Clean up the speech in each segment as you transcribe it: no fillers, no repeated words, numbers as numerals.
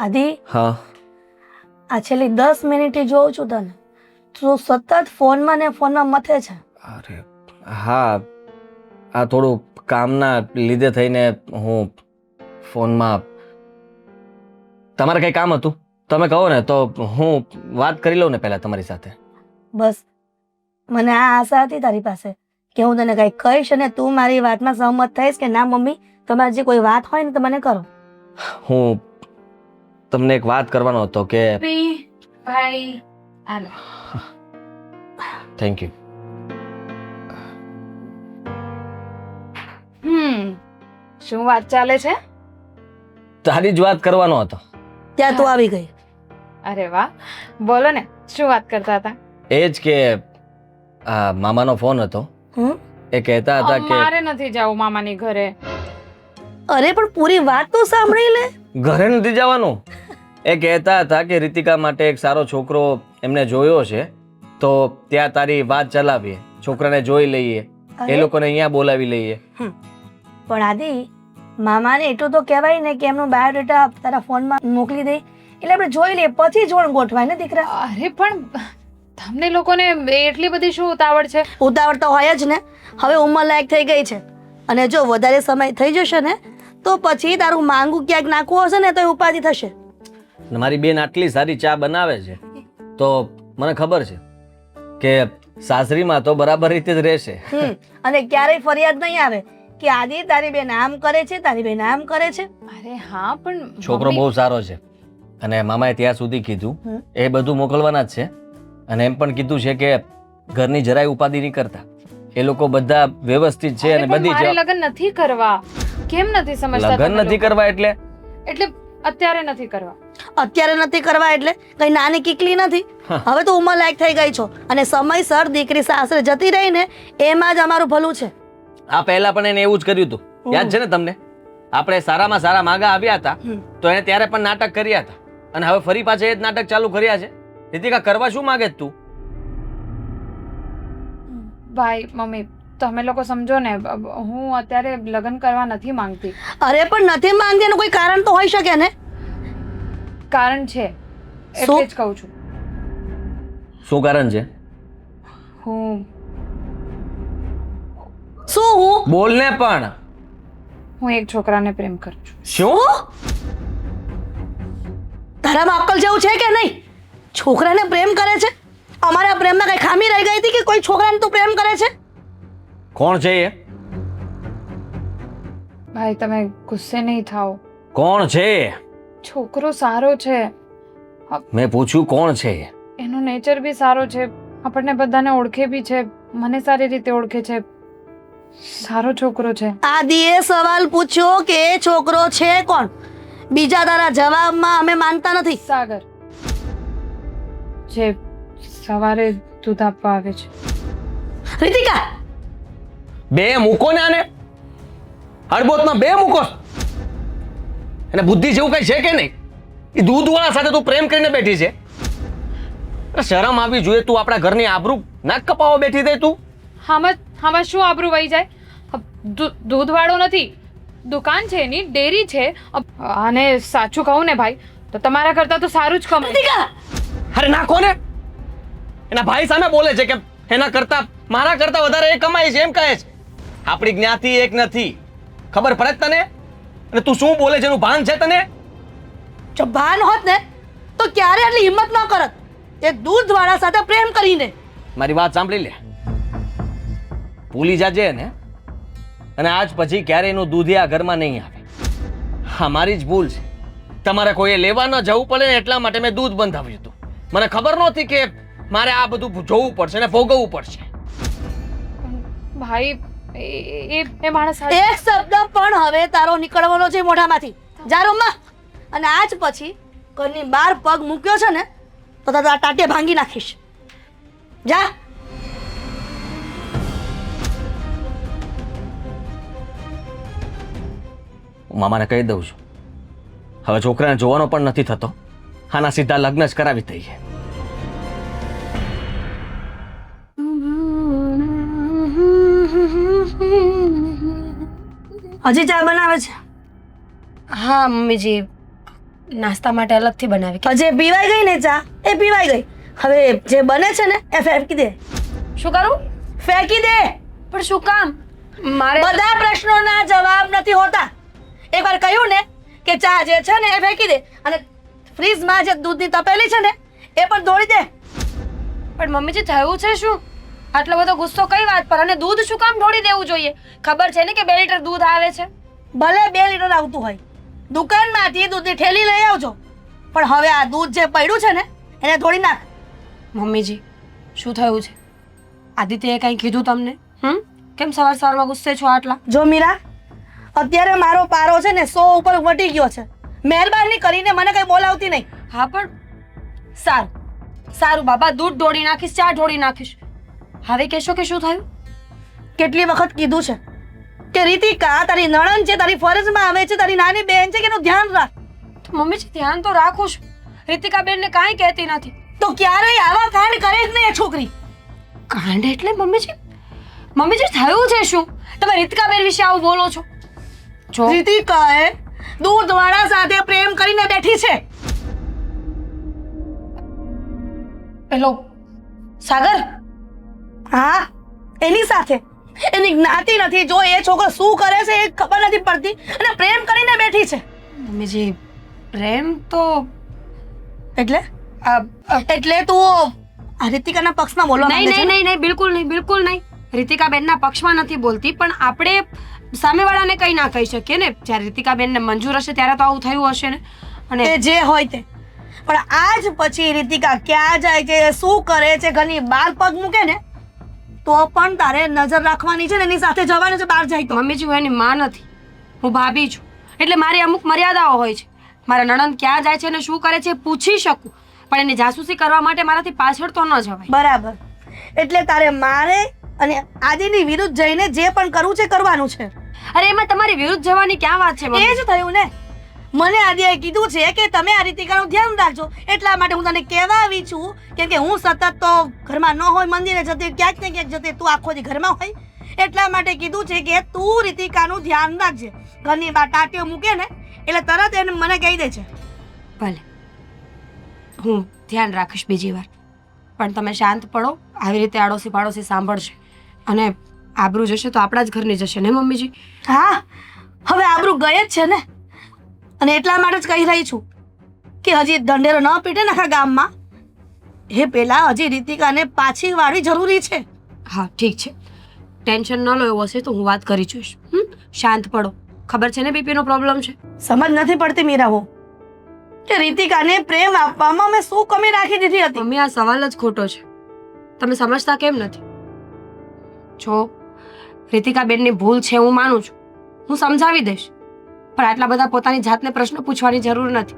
આદિ, હા આ છેલ્લી 10 મિનિટથી જોઉં છું તને, તું સતત ફોનમાં ને ફોનમાં મથે છે. અરે હા, આ થોડું કામના લીધે થઈને હું ફોનમાં. તમારે કંઈ કામ હતું? તમે કહો ને તો હું વાત કરી લઉં ને પહેલા તમારી સાથે. બસ મને આ આશા હતી તારી પાસે કે હું તને કંઈ કહીશ અને તું મારી વાતમાં સહમત થઈશ કે ના મમ્મી, તમારી જે કોઈ વાત હોય ને તો મને કરો. હું તમને એક વાત કરવાનો હતો કે. ભાઈ હાલો. Thank you. શું વાત ચાલે છે? તારી જ વાત કરવાનો હતો. ત્યાં તું આવી ગઈ. અરે વાહ, બોલો ને, શું વાત કરતા હતા? એ જ કે આ મામાનો ફોન હતો. એ કહેતા હતા કે મારે નથી જવું મામાની ઘરે. અરે પણ પૂરી વાત તો સાંભળી લે. ઘરે નથી જવાનું. એ કહેતા હતા કે રીતિકા માટે એક સારો છોકરો એમને જોયો છે, તો ત્યાં તારી વાત ચલાવીએ, છોકરાને જોઈ લઈએ, એ લોકોને અહીંયા બોલાવી લઈએ. પણ આદિ, મામાને એટલું તો કહેવાય ને કે એમનું બાયોડેટા તારા ફોનમાં મોકલી દે, એટલે આપણે જોઈ લઈએ, પછી જોણ ગોઠવાય ને દીકરા. અરે પણ તમને લોકોને એટલી બધી શું ઉતાવળ છે? ઉતાવળ તો હોય જ ને, હવે ઉંમર લાયક થઈ ગઈ છે, અને જો વધારે સમય થઈ જશે ને તો પછી તારું માંગુ ક્યાંક નાખવું હશે ને તો એ ઉપાધિ થશે. મારી બેન આટલી સારી ચા બનાવે છે તો મને ખબર છે કે સાસરીમાં તો બરાબર રીતે જ રહેશે. અને ક્યારેય ફરિયાદ નહીં આવે કે આદિ તારી બેન આમ કરે છે, તારી બેન આમ કરે છે. અરે હા, પણ છોકરો બહુ સારો છે, અને મામાએ ત્યાં સુધી કીધું એ બધું મોકલવાના જ છે, અને એમ પણ કીધું છે કે ઘરની જરાય ઉપાધિ નહીં કરતા, એ લોકો બધા વ્યવસ્થિત છે અને બધી મારે લગ્ન નથી કરવા. કેમ નથી સમજતા? લગ્ન નથી કરવા એટલે અત્યારે નથી કરવા. અત્યારે નથી કરવા એટલે કઈ નાની કીકલી નથી. હવે તો ઉંમર લાયક થઈ ગઈ છો, અને સમયસર દીકરી સાસરે જતી રહી ને એમાં જ અમારું ભલું છે. આ પહેલા પણ એને એવું જ કર્યું હતું, યાદ છે ને તમને? આપણે સારામાં સારા માગા આવ્યા હતા તો એને ત્યારે પણ નાટક કર્યા હતા, અને હવે ફરી પાછા એ જ નાટક ચાલુ કર્યા છે. રીતિકા, કરવા શું માંગે તું? ભાઈ મમ્મી, તમે લોકો સમજો ને, હું અત્યારે લગ્ન કરવા નથી માંગતી. અરે પણ નથી માંગતી એનું કોઈ કારણ તો હોઈ શકે ને. કારણ છે, એટલે જ કહું છું. શું કારણ છે? હું શું? હું બોલ ને પણ. હું એક છોકરાને પ્રેમ કરું છું. શું? તારામાં અક્કલ જેવું છે કે નહીં? છોકરાને પ્રેમ કરે છે? અમારા પ્રેમમાં કઈ ખામી રહી ગઈ હતી કે કોઈ છોકરાને તું પ્રેમ કરે છે? કોણ છે એ? ભાઈ તમે ગુસ્સે નહીં થાઓ. કોણ છે? છોકરો સારો છે, મેં પૂછ્યું કોણ છે? એનો નેચર બી સારો છે, આપણને બધાને ઓળખે બી છે, મને સારી રીતે ઓળખે છે, સારો છોકરો છે. આદિએ સવાલ પૂછ્યો કે એ છોકરો છે કોણ? બીજા તારા જવાબમાં અમે માનતા નથી. સાગર, જે સવારે દૂધ આપવા આવે છે. રીતિકા, બે મૂકો ને આને, હળબોતમાં બે મૂકો. એને બુદ્ધિ જેવું કઈ છે કે નહીં? એ દૂધવાળા સાથે તું પ્રેમ કરીને બેઠી છે. શરમ આવી જોઈએ. તું આપણા ઘરની આબરૂ નાક કપાવા બેઠી થઈ તું. આમાં શું આબરૂ વહી જાય? દૂધ વાળો નથી, દુકાન છે એની, ડેરી છે. અને સાચું કહું ને ભાઈ, તો તમારા કરતા તો સારું જ કમાય. રીતિકા, અરે નાખો ને. એના ભાઈ સામે બોલે છે કે એના કરતા મારા કરતા વધારે એ કમાય છે, એમ કહે છે. આપણી જ્ઞાતિ એક નથી, ખબર પડે તને? અને તું શું બોલે છે એનું ભાન છે તને? જો ભાન હોત ને તો ક્યારે આટલી હિંમત ન કરત એક દૂધવાળા સાથે પ્રેમ કરીને. મારી વાત સાંભળી લે, ભૂલી જાજે ને, અને આજ પછી ક્યારે એનું દૂધ આ ઘરમાં નહીં આવે. હા, મારી જ ભૂલ છે. તમારે કોઈએ લેવા ન જવું પડે ને એટલા માટે મેં દૂધ બંધાવ્યું હતું. મને ખબર નહોતી કે મારે આ બધું જોવું પડશે ને ભોગવવું પડશે. ભાઈ એ માણસ એક શબ્દ પણ હવે તારો નીકળવાનો છે મોઢામાંથી. જા રૂમમાં. અને આજ પછી ઘરની બહાર પગ મૂક્યો છે ને તો તારા ટાટે ભાંગી નાખીશ. જા. હું મામાને કહી દઉં છું, હવે છોકરાને જોવાનો પણ નથી થતો. આના સીધા લગ્ન જ કરાવી દઈએ. હજી ચા બનાવે છે? હા મમ્મીજી, નાસ્તા માટે અલગથી બનાવી કે જે પીવાઈ ગઈ ને ચા એ પીવાઈ ગઈ. હવે જે બને છે ને એ ફેંકી દે. શું કરું? ફેંકી દે. પણ શું કામ? મારે બધા પ્રશ્નોના જવાબ નથી હોતા. એકવાર કહ્યું ને કે ચા જે છે ને એ ફેંકી દે અને ફ્રીજમાં જે દૂધની તપેલી છે ને એ પણ ધોઈ દે. પણ મમ્મીજી થયું છે શું? આટલો બધો ગુસ્સો કઈ વાત પર? અને દૂધ શું કામ ઢોળી દેવું જોઈએ? ખબર છે ને કે 2 લીટર દૂધ આવે છે. ભલે 2 લીટર આવતું હોય, દુકાનમાંથી દૂધની થેલી લઈ આવજો, પણ હવે આ દૂધ જે પડ્યું છે ને એને ધોળી નાખ. મમ્મીજી શું થયું છે? આદિત્યએ કંઈ કીધું તમને? કેમ સવારમાં ગુસ્સે છો આટલા? જો મીરા, અત્યારે મારો પારો છે ને 100 ઉપર વટી ગયો છે. મહેરબાની કરીને મને કઈ બોલાવતી નહીં. હા પણ સારું સારું બાબા, દૂધ ઢોળી નાખીશ, ચા ઢોળી નાખીશ. હવે કહેશો કે શું થયું? કેટલી વખત કીધું છે કે રીતિકા તારી નણંદ છે, તારી ફરજમાં આવે છે, તારી નાની બહેન છે કે એનું ધ્યાન રાખ. તો મમ્મીજી ધ્યાન તો રાખું છું. રીતિકા બેનને કાંઈ કહેતી નથી. તો ક્યારેય આવા કાંડ કરે જ નહીં એ છોકરી. કાંડ એટલે મમ્મીજી થયું છે શું? તમે રીતિકા બેન વિશે આવું બોલો છો? જો રીતિકાએ દૂધવાળા સાથે પ્રેમ કરીને બેઠી છે. પેલો સાગર? હા, એની સાથે. એની જ્ઞાતિ નથી. જો એ છોકરો શું કરે છે એ ખબર નથી પડતી અને પ્રેમ કરીને બેઠી છે. મમ્મીજી પ્રેમ તો એટલે એટલે તું આ રીતિકાના પક્ષમાં બોલવા માંગે છે? નહીં, બિલકુલ નહીં. રીતિકા બેનના પક્ષમાં નથી બોલતી, પણ આપણે સામેવાળાને કંઈ ના કહી શકીએ ને. જ્યારે રીતિકા બેનને મંજૂર હશે ત્યારે તો આવું થયું હશે ને. અને એ જે હોય તે, પણ આજ પછી રીતિકા ક્યાં જાય છે, શું કરે છે, ઘરની બહાર પગ મૂકે ને તો પણ તારે નજર રાખવાની છે ને એની સાથે જવાનું છે બહાર જાય તો. મમ્મીજી હું એની માં નથી, હું ભાભી છું. એટલે મારી અમુક મર્યાદાઓ હોય છે. મારા નણંદ ક્યાં જાય છે અને શું કરે છે પૂછી શકું, પણ એની જાસૂસી કરવા માટે મારાથી પાછળ તો ન જવાય. બરાબર. એટલે તારે મારે અને આદિની વિરુદ્ધ જઈને જે પણ કરવું છે કરવાનું છે. અરે એમાં તમારી વિરુદ્ધ જવાની ક્યાં વાત છે? એ જ થયું ને. મને આદિએ કીધું છે કે તમે આ રીતિકાનું ધ્યાન રાખજો, એટલા માટે હું તને કહેવા આવી છું. કેમ કે હું સતત તો ઘરમાં ન હોય, મંદિરે જતી, ક્યાંક ને ક્યાંક જતી, તું આખો દી ઘરમાં હોય. એટલા માટે કીધું છે કે તું રીતિકાનું ધ્યાન રાખજે. ઘરની બહાર ટાટીઓ મૂકે ને એટલે તરત એને મને કહી દે છે. ભલે, હું ધ્યાન રાખીશ બીજી વાર, પણ તમે શાંત પડો. આવી રીતે આડોશી પાડોશી સાંભળશે અને આબરૂ જશે તો આપણા જ ઘરની જશે ને મમ્મીજી? હા, હવે આબરૂ ગઈ જ છે ને. અને એટલા માટે જ કહી રહી છું કે હજી દંડેરો ન પીટે ને આખા ગામમાં, એ પેલા હજી રીતિકાને પાછી વાળી જરૂરી છે. હા ઠીક છે, ટેન્શન ન લો. એવું હશે તો હું વાત કરી જોઈશ. શાંત પડો. ખબર છે ને બીપીનો પ્રોબ્લેમ છે? સમજ નથી પડતી મીરાઓ કે રીતિકાને પ્રેમ આપવામાં મેં શું કમી રાખી દીધી હતી. મમ્મી આ સવાલ જ ખોટો છે. તમે સમજતા કેમ નથી? જો રીતિકા બેનની ભૂલ છે હું માનું છું, હું સમજાવી દઈશ, પણ આટલા બધા પોતાની જાતને પ્રશ્ન પૂછવાની જરૂર નથી.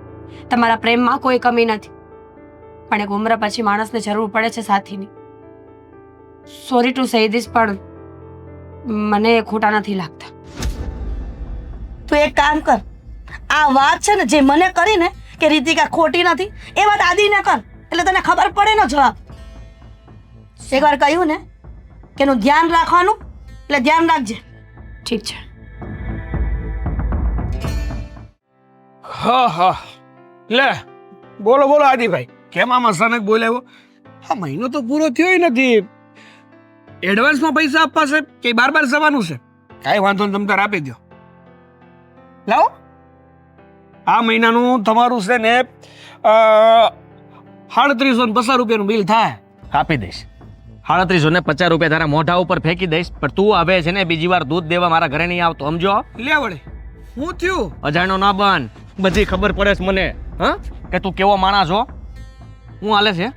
તમારા પ્રેમમાં કોઈ કમી નથી, પણ એક ઉંમર પછી માણસને જરૂર પડે છે સાથીની. સોરી ટુ સે ધીસ, પણ મને એ ખોટા નથી લાગતા. તું એક કામ કર, આ વાત છે ને જે મને કરી ને કે રીતિકા ખોટી નથી, એ વાત આદિને કર, એટલે તને ખબર પડે ને જવાબ. એકવાર કહ્યું ને કે એનું ધ્યાન રાખવાનું, એટલે ધ્યાન રાખજે. ઠીક છે. હા લે બોલો આદિભાઈ, કેમ આમ અચાનક બોલાવ્યો? હા, મહિનો તો પૂરો થયો નથી. એડવાન્સમાં પૈસા આપવા છે કે બાર જવાનું છે? કાંઈ વાંધો નહીં, તમે તાર આપી દો. લાવો, આ મહિનાનું તમારું છે ને 3750 રૂપિયાનું બિલ થાય. આપી દઈશ. 3750 રૂપિયા તારા મોઢા ઉપર ફેંકી દઈશ, પણ તું હવે છે ને બીજી વાર દૂધ દેવા મારા ઘરે નહીં આવતો, સમજો? લે વળે, હું થયું? અજાણો ના બન, બધી ખબર પડે છે મને. હા, કે તું કેવો માણસ છો. હું હાલે છે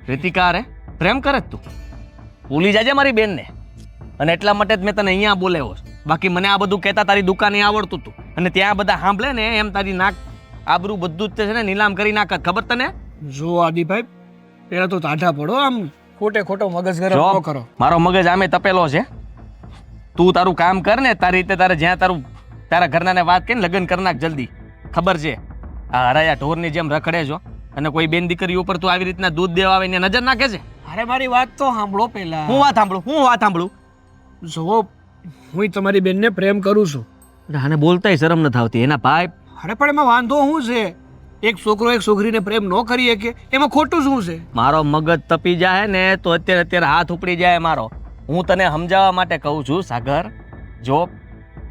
રીતિકા રે પ્રેમ કરે તું? ભૂલી જાજે મારી બેનને. અને એટલા માટે જ મેં તને અહીંયા બોલાવ્યો છે. બાકી મને આ બધું કહેતા તારી દુકાને આવડતું હતું, અને ત્યાં બધા સાંભળે ને એમ તારી નાક આબરૂ બધું જ છે ને નીલામ કરી નાખત. ખબર તને? જો આદિભાઈ, પેલા તો તાઢા પડો, આમ ખોટો મગજ ગરમ ન કરો. મારો મગજ આમે તપેલો છે. તું તારું કામ કર ને તારી રીતે. તારે જ્યાં તારા ઘરનાને વાત કરીને લગ્ન કરી નાખ જલ્દી. ખબર છે આ હરાયા ઢોરની જેમ રખડે છો, અને કોઈ બેન દીકરી ઉપર તું આવી રીતના દૂધ દેવા આવીને નજર નાખે છે. અરે મારી વાત તો સાંભળો પહેલા. હું વાત સાંભળું? જો હું તમારી બેનને પ્રેમ કરું છું. આને બોલતાય શરમ નથી આવતી. એના ભાઈ અરે પણ એમાં વાંધો શું છે? એક છોકરો એક છોકરીને પ્રેમ ન કરી શકે એમાં ખોટું શું છે? મારો મગજ તપી જાય ને તો અત્યારે હાથ ઉપડી જાય મારો. હું તને સમજાવવા માટે કહું છું સાગર, જો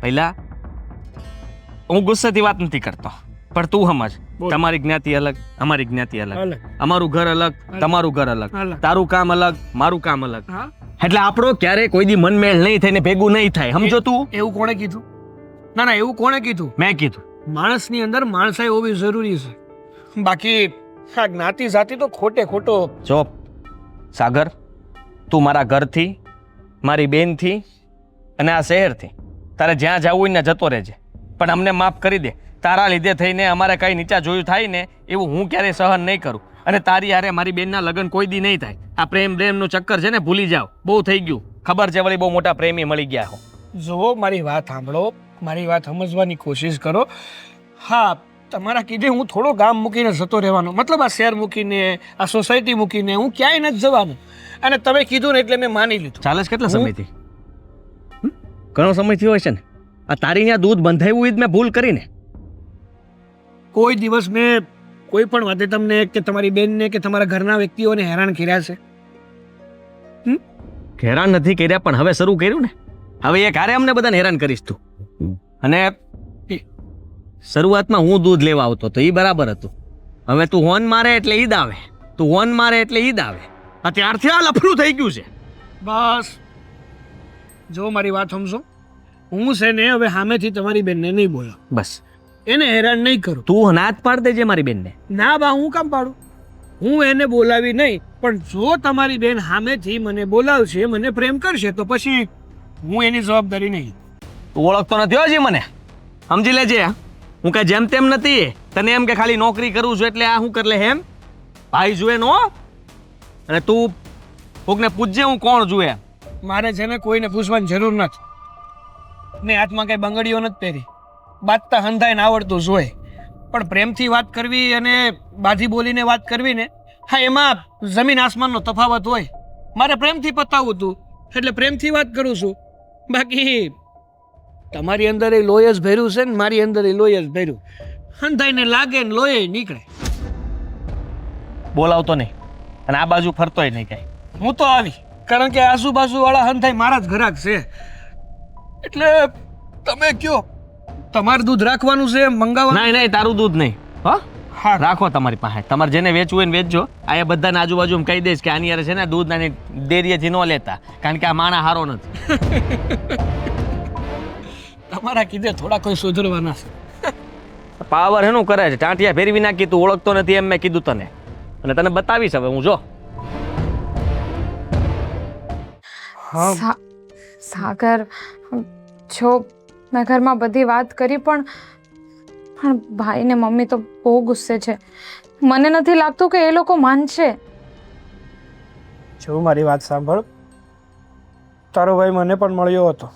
પહેલા હું ગુસ્સેથી વાત નથી કરતો, પણ તું સમજ, બોલ. તમારી જ્ઞાતિ અલગ, અમારી જ્ઞાતિ અલગ, અલગ. અમારું ઘર અલગ, તમારું ઘર અલગ, અલગ. તારું કામ અલગ, મારું કામ અલગ. હા, એટલે આપણો ક્યારે કોઈ દી મનમેળ નહીં થઈને ભેગું નહીં થાય, સમજો તું? એવું કોણે કીધું? ના ના, એવું કોણે કીધું? મેં કીધું. માણસની અંદર માણસાઈ હોવી જરૂરી છે. બાકી આ જ્ઞાતિ જાતિ તો ખોટો જો સાગર, તું મારા ઘરથી, મારી બેનથી અને આ શહેરથી તારે જ્યાં જવું હોય ને જતો રહેજે, પણ અમને માફ કરી દે. તારા લીધે થઈને અમારે કંઈ નીચા જોયું થાય ને એવું હું ક્યારેય સહન નહીં કરું. અને તારી હારે મારી બેનના લગ્ન કોઈ દી નહીં થાય. આ પ્રેમનું ચક્કર છે ને, ભૂલી જાઓ. બહુ થઈ ગયું. ખબર છે વળી બહુ મોટા પ્રેમી મળી ગયા હો. જો મારી વાત સાંભળો, મારી વાત સમજવાની કોશિશ કરો. હા, તમારા કીધે હું થોડો ગામ મૂકીને જતો રહેવાનો, મતલબ આ શહેર મૂકીને, આ સોસાયટી મૂકીને હું ક્યાંય નથી જવાનું. અને તમે કીધું ને એટલે મેં માની લીધું. ચાલે છે કેટલા સમયથી? ઘણો સમય થયો હશે ને. આ તારી અહીંયા દૂધ બંધાવ્યું એ જ મેં ભૂલ કરીને. કોઈ દિવસ મેં કોઈ પણ વાતે તમને કે તમારી બેનને કે તમારા ઘરના વ્યક્તિઓને હેરાન કર્યા છે? હેરાન નથી કર્યા, પણ હવે શરૂ કર્યું ને. હવે એ ક્યારે અમને બધાને હેરાન કરીશ તું? અને શરૂઆતમાં હું દૂધ લેવા આવતો તો એ બરાબર હતું. હવે તું હોન મારે એટલે ઈદ આવે, તું હોન મારે એટલે ઈદ આવે. અત્યારથી આ લફરું થઈ ગયું છે. બસ જો મારી વાત સમજો, હું છે ને હવે સામેથી તમારી બેનને નહીં બોલો, બસ એને હેરાન નહીં કરું. તું ના જ પાડ દેજે મારી બેનને. ના બા, હું કામ પાડું? હું એને બોલાવી નહીં, પણ જો તમારી બેન સામેથી મને બોલાવશે, મને પ્રેમ કરશે, તો પછી હું એની જવાબદારી નહીં. તું ઓળખતો નથી હજી મને, સમજી લેજે. હું કઈ જેમ તેમ નથી. તને એમ કે ખાલી નોકરી કરું છું એટલે આ હું કરી લે એમ? ભાઈ જુએ નો. અને તું કોકને પૂછજે હું કોણ જુએ. મારે છે ને કોઈને પૂછવાની જરૂર નથી. ને હાથમાં કઈ બંગડીઓ નથી પહેરી, બાજતા હંધાઈને આવડતું જોઈએ. પણ પ્રેમથી વાત કરવી અને બાજી બોલીને વાત કરવી ને, હા, એમાં જમીન આસમાનનો તફાવત હોય. મારે પ્રેમથી પતાવવું હતું એટલે પ્રેમથી વાત કરું છું. બાકી તમારી અંદર એ લોહી જ ભર્યું છે ને મારી અંદર એ લોહી જ ભર્યું. હંધાઈને લાગે ને લોહી નીકળે. બોલાવતો નહીં અને આ બાજુ ફરતોય નહીં કઈ. હું તો આવી, કારણ કે આજુબાજુ વાળા હંધાઈ મારા જ ઘરાક છે. એટલે તમે કયો, તમારે દૂધ રાખવાનું છે મંગાવવાનું? નહીં, તારું દૂધ નહીં. હા, હા, રાખો તમારી પાસે. તમારે જેને વેચવું હોય ને વેચજો. આ એ બધાને આજુબાજુ કહી દઈશ કે આની યાર છે ને દૂધ નાની ડેરીએથી ન લેતા, કારણ કે આ માણા હારો નથી. તમારા કીધે થોડા કોઈ સુધરવાના છે. પાવર એનું કરે છે. ટાંટિયા ફેરવી નાખી, તું ઓળખતો નથી એમ મેં કીધું તને, અને તને બતાવીશ હવે હું. જો સાગર, જો મેં ઘરમાં બધી વાત કરી, પણ ભાઈ ને મમ્મી તો બહુ ગુસ્સે છે. મને નથી લાગતું કે એ લોકો માનશે. જો મારી વાત સાંભળ, તારો ભાઈ મને પણ મળ્યો હતો,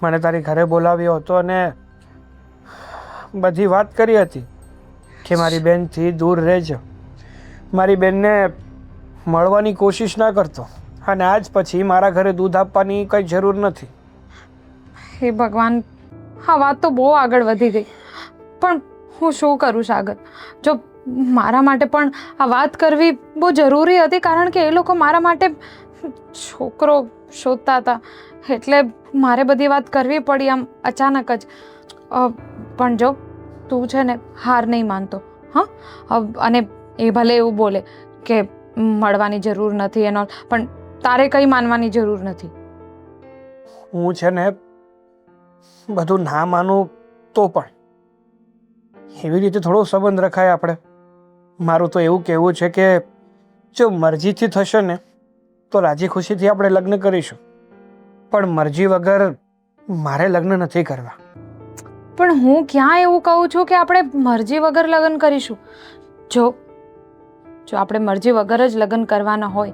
મને તારી ઘરે બોલાવ્યો હતો અને બધી વાત કરી હતી કે મારી બેનથી દૂર રહેજો, મારી બેનને મળવાની કોશિશ ના કરતો, અને આજ પછી મારા ઘરે દૂધ આપવાની કંઈ જરૂર નથી. હે ભગવાન, આ વાત તો બહુ આગળ વધી ગઈ. પણ હું શું કરું સાગર? જો મારા માટે પણ આ વાત કરવી બહુ જરૂરી હતી, કારણ કે એ લોકો મારા માટે છોકરો શોધતા હતા, એટલે મારે બધી વાત કરવી પડી આમ અચાનક જ. પણ જો તું છે ને હાર નહીં માનતો, હા, અને એ ભલે એવું બોલે કે મળવાની જરૂર નથી એનો, પણ તારે કંઈ માનવાની જરૂર નથી. હું છે ને બધું ના માનું તો પણ એવી રીતે થોડો સંબંધ રખાય આપણે. મારું તો એવું કહેવું છે કે જો મરજીથી થશે ને તો રાજી ખુશીથી આપણે લગ્ન કરીશું, પણ મરજી વગર મારે લગ્ન નથી કરવા. પણ હું ક્યાં એવું કહું છું કે આપણે મરજી વગર લગ્ન કરીશું? જો આપણે મરજી વગર જ લગ્ન કરવાના હોય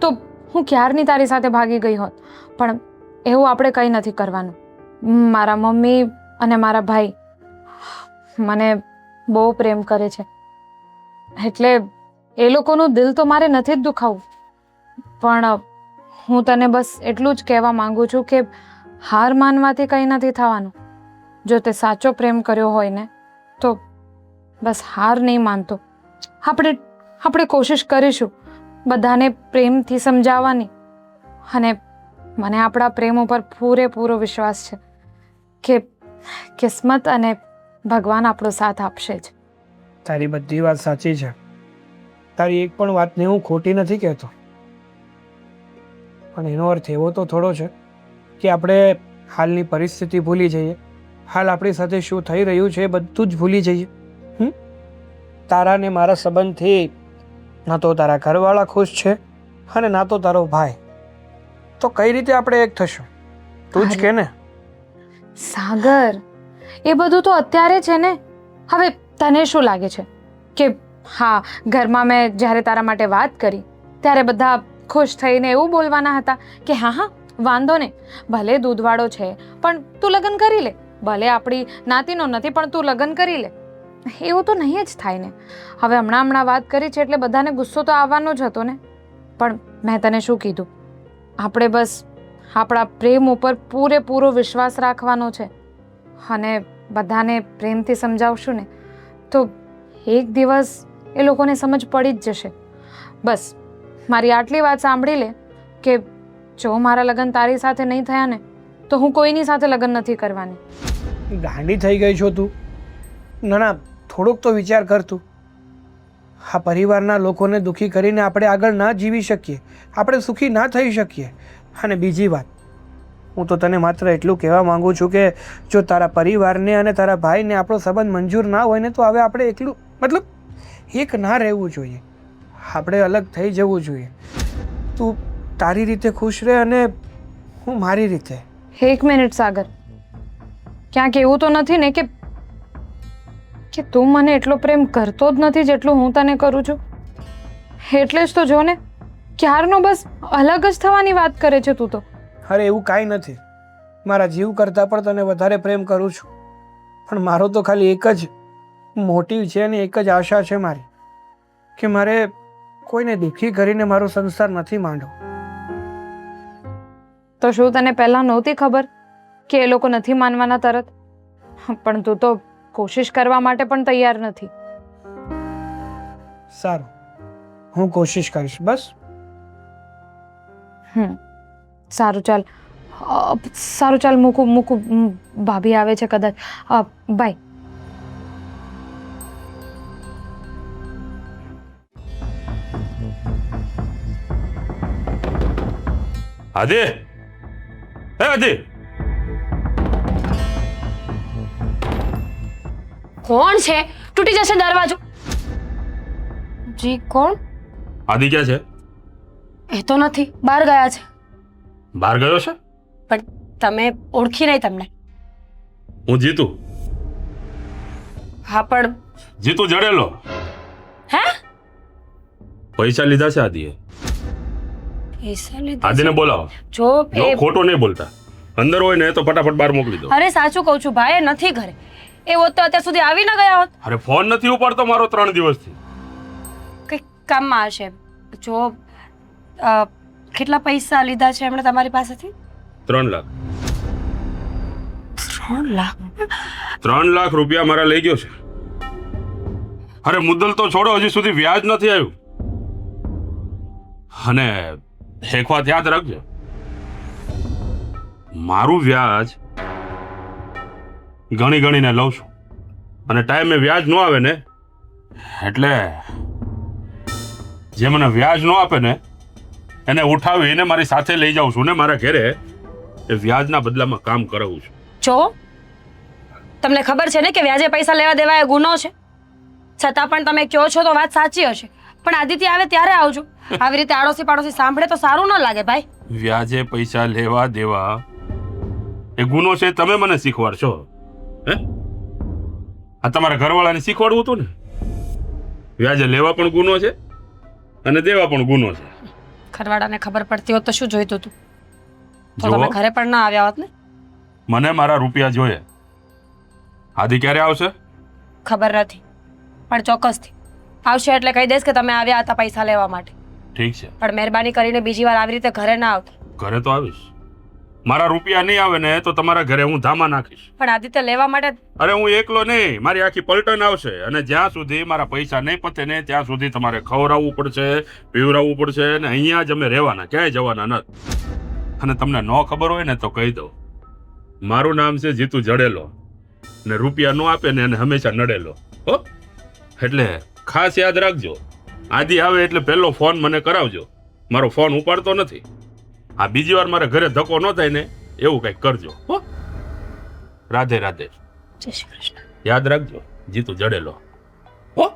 તો હું ક્યારની તારી સાથે ભાગી ગઈ હોત, પણ એવું આપણે કંઈ નથી કરવાનું. મારા મમ્મી અને મારા ભાઈ મને બહુ પ્રેમ કરે છે, એટલે એ લોકોનું દિલ તો મારે નથી જ દુખાવું. પણ હું તને બસ એટલું જ કહેવા માંગુ છું કે હાર માનવાથી કંઈ નથી થવાનું. જો તે સાચો પ્રેમ કર્યો હોય ને તો બસ હાર નહીં માનતો. આપણે કોશિશ કરીશું બધાને પ્રેમથી સમજાવવાની. અને મને આપણા પ્રેમ ઉપર પૂરેપૂરો વિશ્વાસ છે કે કિસ્મત અને ભગવાન આપણો સાથ આપશે જ. તારી બધી વાત સાચી છે. તારી એક પણ વાતને હું ખોટી નથી કહેતો, પણ એનો અર્થ એવો તો થોડો છે કે આપણે હાલની પરિસ્થિતિ ભૂલી જઈએ, હાલ આપણી સાથે શું થઈ રહ્યું છે એ બધું જ ભૂલી જઈએ. તારા ને મારા સંબંધથી ના તો તારા ઘરવાળા ખુશ છે અને ના તો તારો ભાઈ. તો કઈ રીતે આપણે એક થશું? તું જ કે ને. સાગર, એ બધું તો અત્યારે છે ને. હવે તને શું લાગે છે કે હા, ઘરમાં મેં જ્યારે તારા માટે વાત કરી ત્યારે બધા ખુશ થઈને એવું બોલવાના હતા કે હા હા વાંધો નહીં, ભલે દૂધવાળો છે પણ તું લગ્ન કરી લે, ભલે આપણી નાતીનો નથી પણ તું લગ્ન કરી લે? એવું તો નહીં જ થાય ને. હવે હમણાં વાત કરી છે એટલે બધાને ગુસ્સો તો આવવાનો જ હતો ને. પણ મેં તને શું કીધું, આપણે બસ આપણા પ્રેમ ઉપર પૂરેપૂરો વિશ્વાસ રાખવાનો છે અને બધાને પ્રેમથી સમજાવશું ને તો એક દિવસ એ લોકોને સમજ પડી જ જશે. બસ મારી આટલી વાત સાંભળી લે કે જો મારા લગ્ન તારી સાથે નહીં થયા ને તો હું કોઈની સાથે લગ્ન નથી કરવાની. ગાંડી થઈ ગઈ છો તું. ના, થોડોક તો વિચાર કર તું. આ પરિવારના લોકોને દુઃખી કરીને આપણે આગળ ના જીવી શકીએ, આપણે સુખી ના થઈ શકીએ. અને બીજી વાત, હું તો તને માત્ર એટલું કહેવા માંગુ છું કે જો તારા પરિવારને અને તારા ભાઈને આપણો સંબંધ મંજૂર ના હોય ને તો હવે આપણે એકલું મતલબ એક ના રહેવું જોઈએ, આપણે અલગ થઈ જવું જોઈએ. તું તારી રીતે ખુશ રહે અને હું મારી રીતે. એક મિનિટ સાગર, ક્યાંક એવું તો નથી ને કે તું મને એટલો પ્રેમ કરતો જ નથી જેટલું હું તને કરું છું? એટલે જ તો જો ને ક્યારનો બસ અલગ જ થવાની વાત કરે છે તું તો. અરે એવું કાંઈ નથી, મારા જીવ કરતાં પણ તને વધારે પ્રેમ કરું છું. પણ મારો તો ખાલી એક જ મોટિવ છે અને એક જ આશા છે મારી કે મારે કોઈને દુઃખી કરીને મારો સંસાર નથી માંડવો. તો શું તને પહેલાં નહોતી ખબર કે એ લોકો નથી માનવાના તરત? પણ તું તો કોશિશ કરવા માટે પણ તૈયાર નથી. સારું, હું કોશિશ કરીશ. બસ સારું ચાલ મૂકું. ભાભી આવે છે કદાચ. બાય. આદિ, હે આદિ, કોણ છે? તૂટી જશે દરવાજો. જી કોણ? આદિ ક્યાં છે? એ તો નથી, બહાર ગયા છે. બહાર ગયો છે? પણ તમે ઓળખી નહીં તમને? હું જીતુ. હા પણ જીતુ જડેલો. હે? પૈસા લીધા છે આદિએ. પૈસા લીધા આદિને છે? બોલાવો. જો જો એ ખોટો નહીં બોલતા, અંદર હોય ને તો ફટાફટ બહાર મોકલી દો. અરે સાચું કહું છું ભાઈ, એ નથી ઘરે. એ હોત તો અત્યાર સુધી આવી ના ગયા હોત. અરે ફોન નથી ઉપાડતો મારો 3 દિવસથી. કંઈક કામમાં હશે. જો કેટલા પૈસા લીધા છે એમણે તમારી પાસેથી? 3 લાખ. 3 લાખ? 3 લાખ રૂપિયા મારા લઈ ગયો છે. અરે મુદ્દલ તો છોડો, હજી સુધી વ્યાજ નથી આવ્યું. અને એક વાત યાદ રાખજો, મારું વ્યાજ ગણીને લઉં છું અને ટાઈમે વ્યાજ ન આવે ને એટલે જે મને વ્યાજ ન આપે ને એને ઉઠાવીને મારી સાથે લઈ જાઉં છું ને મારા ઘરે એ વ્યાજના બદલામાં કામ કરાવું છું. જો તમને ખબર છે ને કે વ્યાજે પૈસા લેવા દેવા એ ગુનો છે, છતાં પણ તમે કહો છો તો વાત સાચી હશે. પણ આદિત્ય આવે ત્યારે આવજો. આવી રીતે આડોશી પાડોશી સાંભળે તો સારું ન લાગે ભાઈ. વ્યાજે પૈસા લેવા દેવા એ ગુનો છે, તમે મને શીખવાડશો? હે? આ તમારા ઘરવાળાને શીખવાડવું હતું ને? વ્યાજે લેવા પણ ગુનો છે અને દેવા પણ ગુનો છે. ઘરવાળાને ખબર પડતી હોત તો શું જોઈતું હતું? તો જુઓ, તમે ઘરે પણ ના આવ્યા હોત ને. મને મારા રૂપિયા જોઈએ. આદિ ક્યારે આવશે? ખબર નથી, પણ ચોક્કસથી આવશે એટલે કહી દઈશ કે તમે આવ્યા હતા પૈસા લેવા માટે. ઠીક છે, પણ મહેરબાની કરીને બીજી વાર આવી રીતે ઘરે ના આવતા. ઘરે તો આવીશ. મારા રૂપિયા નહીં આવે ને તો તમારા ઘરે હું ધામા નાખીશ. પણ આદિત્ય લેવા માટે અરે હું એકલો નહીં, મારી આખી પલટન આવશે. અને જ્યાં સુધી મારા પૈસા નહીં પતે ને ત્યાં સુધી તમારે ખવડાવવું પડશે, પીવડાવવું પડશે, ને અહીંયા જ અમે રહેવાના, ક્યાંય જવાના નથી. અને તમને ન ખબર હોય ને તો કહી દઉં, મારું નામ છે જીતુ જડેલો, ને રૂપિયા ન આપે ને એને હંમેશા નડેલો. હો, એટલે ખાસ યાદ રાખજો, આદિ આવે એટલે પહેલો ફોન મને કરાવજો. મારો ફોન ઉપાડતો નથી. આ બીજી વાર મારા ઘરે ધક્કો ન થાય ને એવું કંઈક કરજો. હો, રાધે રાધે. જય શ્રી કૃષ્ણ. યાદ રાખજો, જીતુ જડેલો. હો.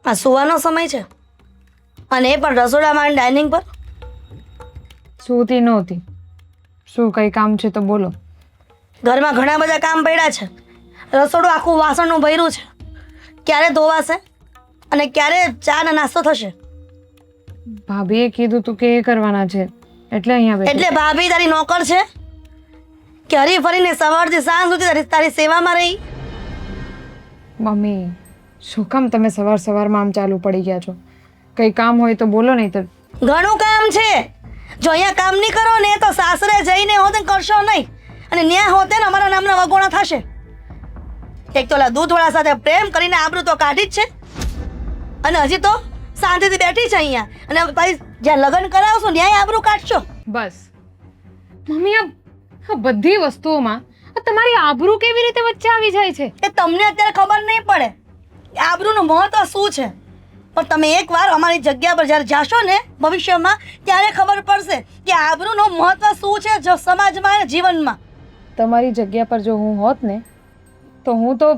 આ સુવાનો સમય છે અને એ પણ રસોડામાં અને ડાઇનિંગ પર. સૂતી નહોતી. શું કંઈ કામ છે તો બોલો. ઘરમાં ઘણા બધા કામ પડ્યા છે. રસોડું આખું વાસણનું ભર્યું છે. ક્યારે ધોવાશે અને ક્યારે ચા ને નાસ્તો થશે? ભાભીએ કીધું તું કે એ કરવાના છે એટલે અહીંયા બેઠી. એટલે ભાભી તારી નોકર છે કે હરી ફરીને સવારથી સાંજ સુધી તારી સેવામાં રહી? મમ્મી, શું કામ તમે સવારમાં આમ ચાલુ પડી ગયા છો? કંઈ કામ હોય તો બોલો, નહીં તો. ઘણું કામ છે. જો અહીંયા કામ નહીં કરો ને તો સાસરે જઈને હોતે કરશો નહીં, અને ન્યા હોતે ને અમારા નામના વગોણા થશે. એક તો ઓલા દૂધવાળા સાથે પ્રેમ કરીને આબરૂ તો કાઢી જ છે, અને હજી તો શાંતિથી બેઠી છે અહીંયા, અને ભાઈ જ્યાં લગ્ન કરાવશો ન્યાય આબરૂ કાઢશો. બસ મમ્મી, આ બધી વસ્તુઓમાં આ તમારી આબરૂ કેવી રીતે વચ્ચે આવી જાય છે? એ તમને અત્યારે ખબર નહીં પડે કે આબરૂનું મહત્વ શું છે, પણ તમે એકવાર અમારી જગ્યા પર જ્યારે જાશો ને ભવિષ્યમાં ત્યારે ખબર પડશે કે આબરૂનું મહત્વ શું છે જો સમાજમાં અને જીવનમાં. તમારી જગ્યા પર જો હું હોત ને તો હું તો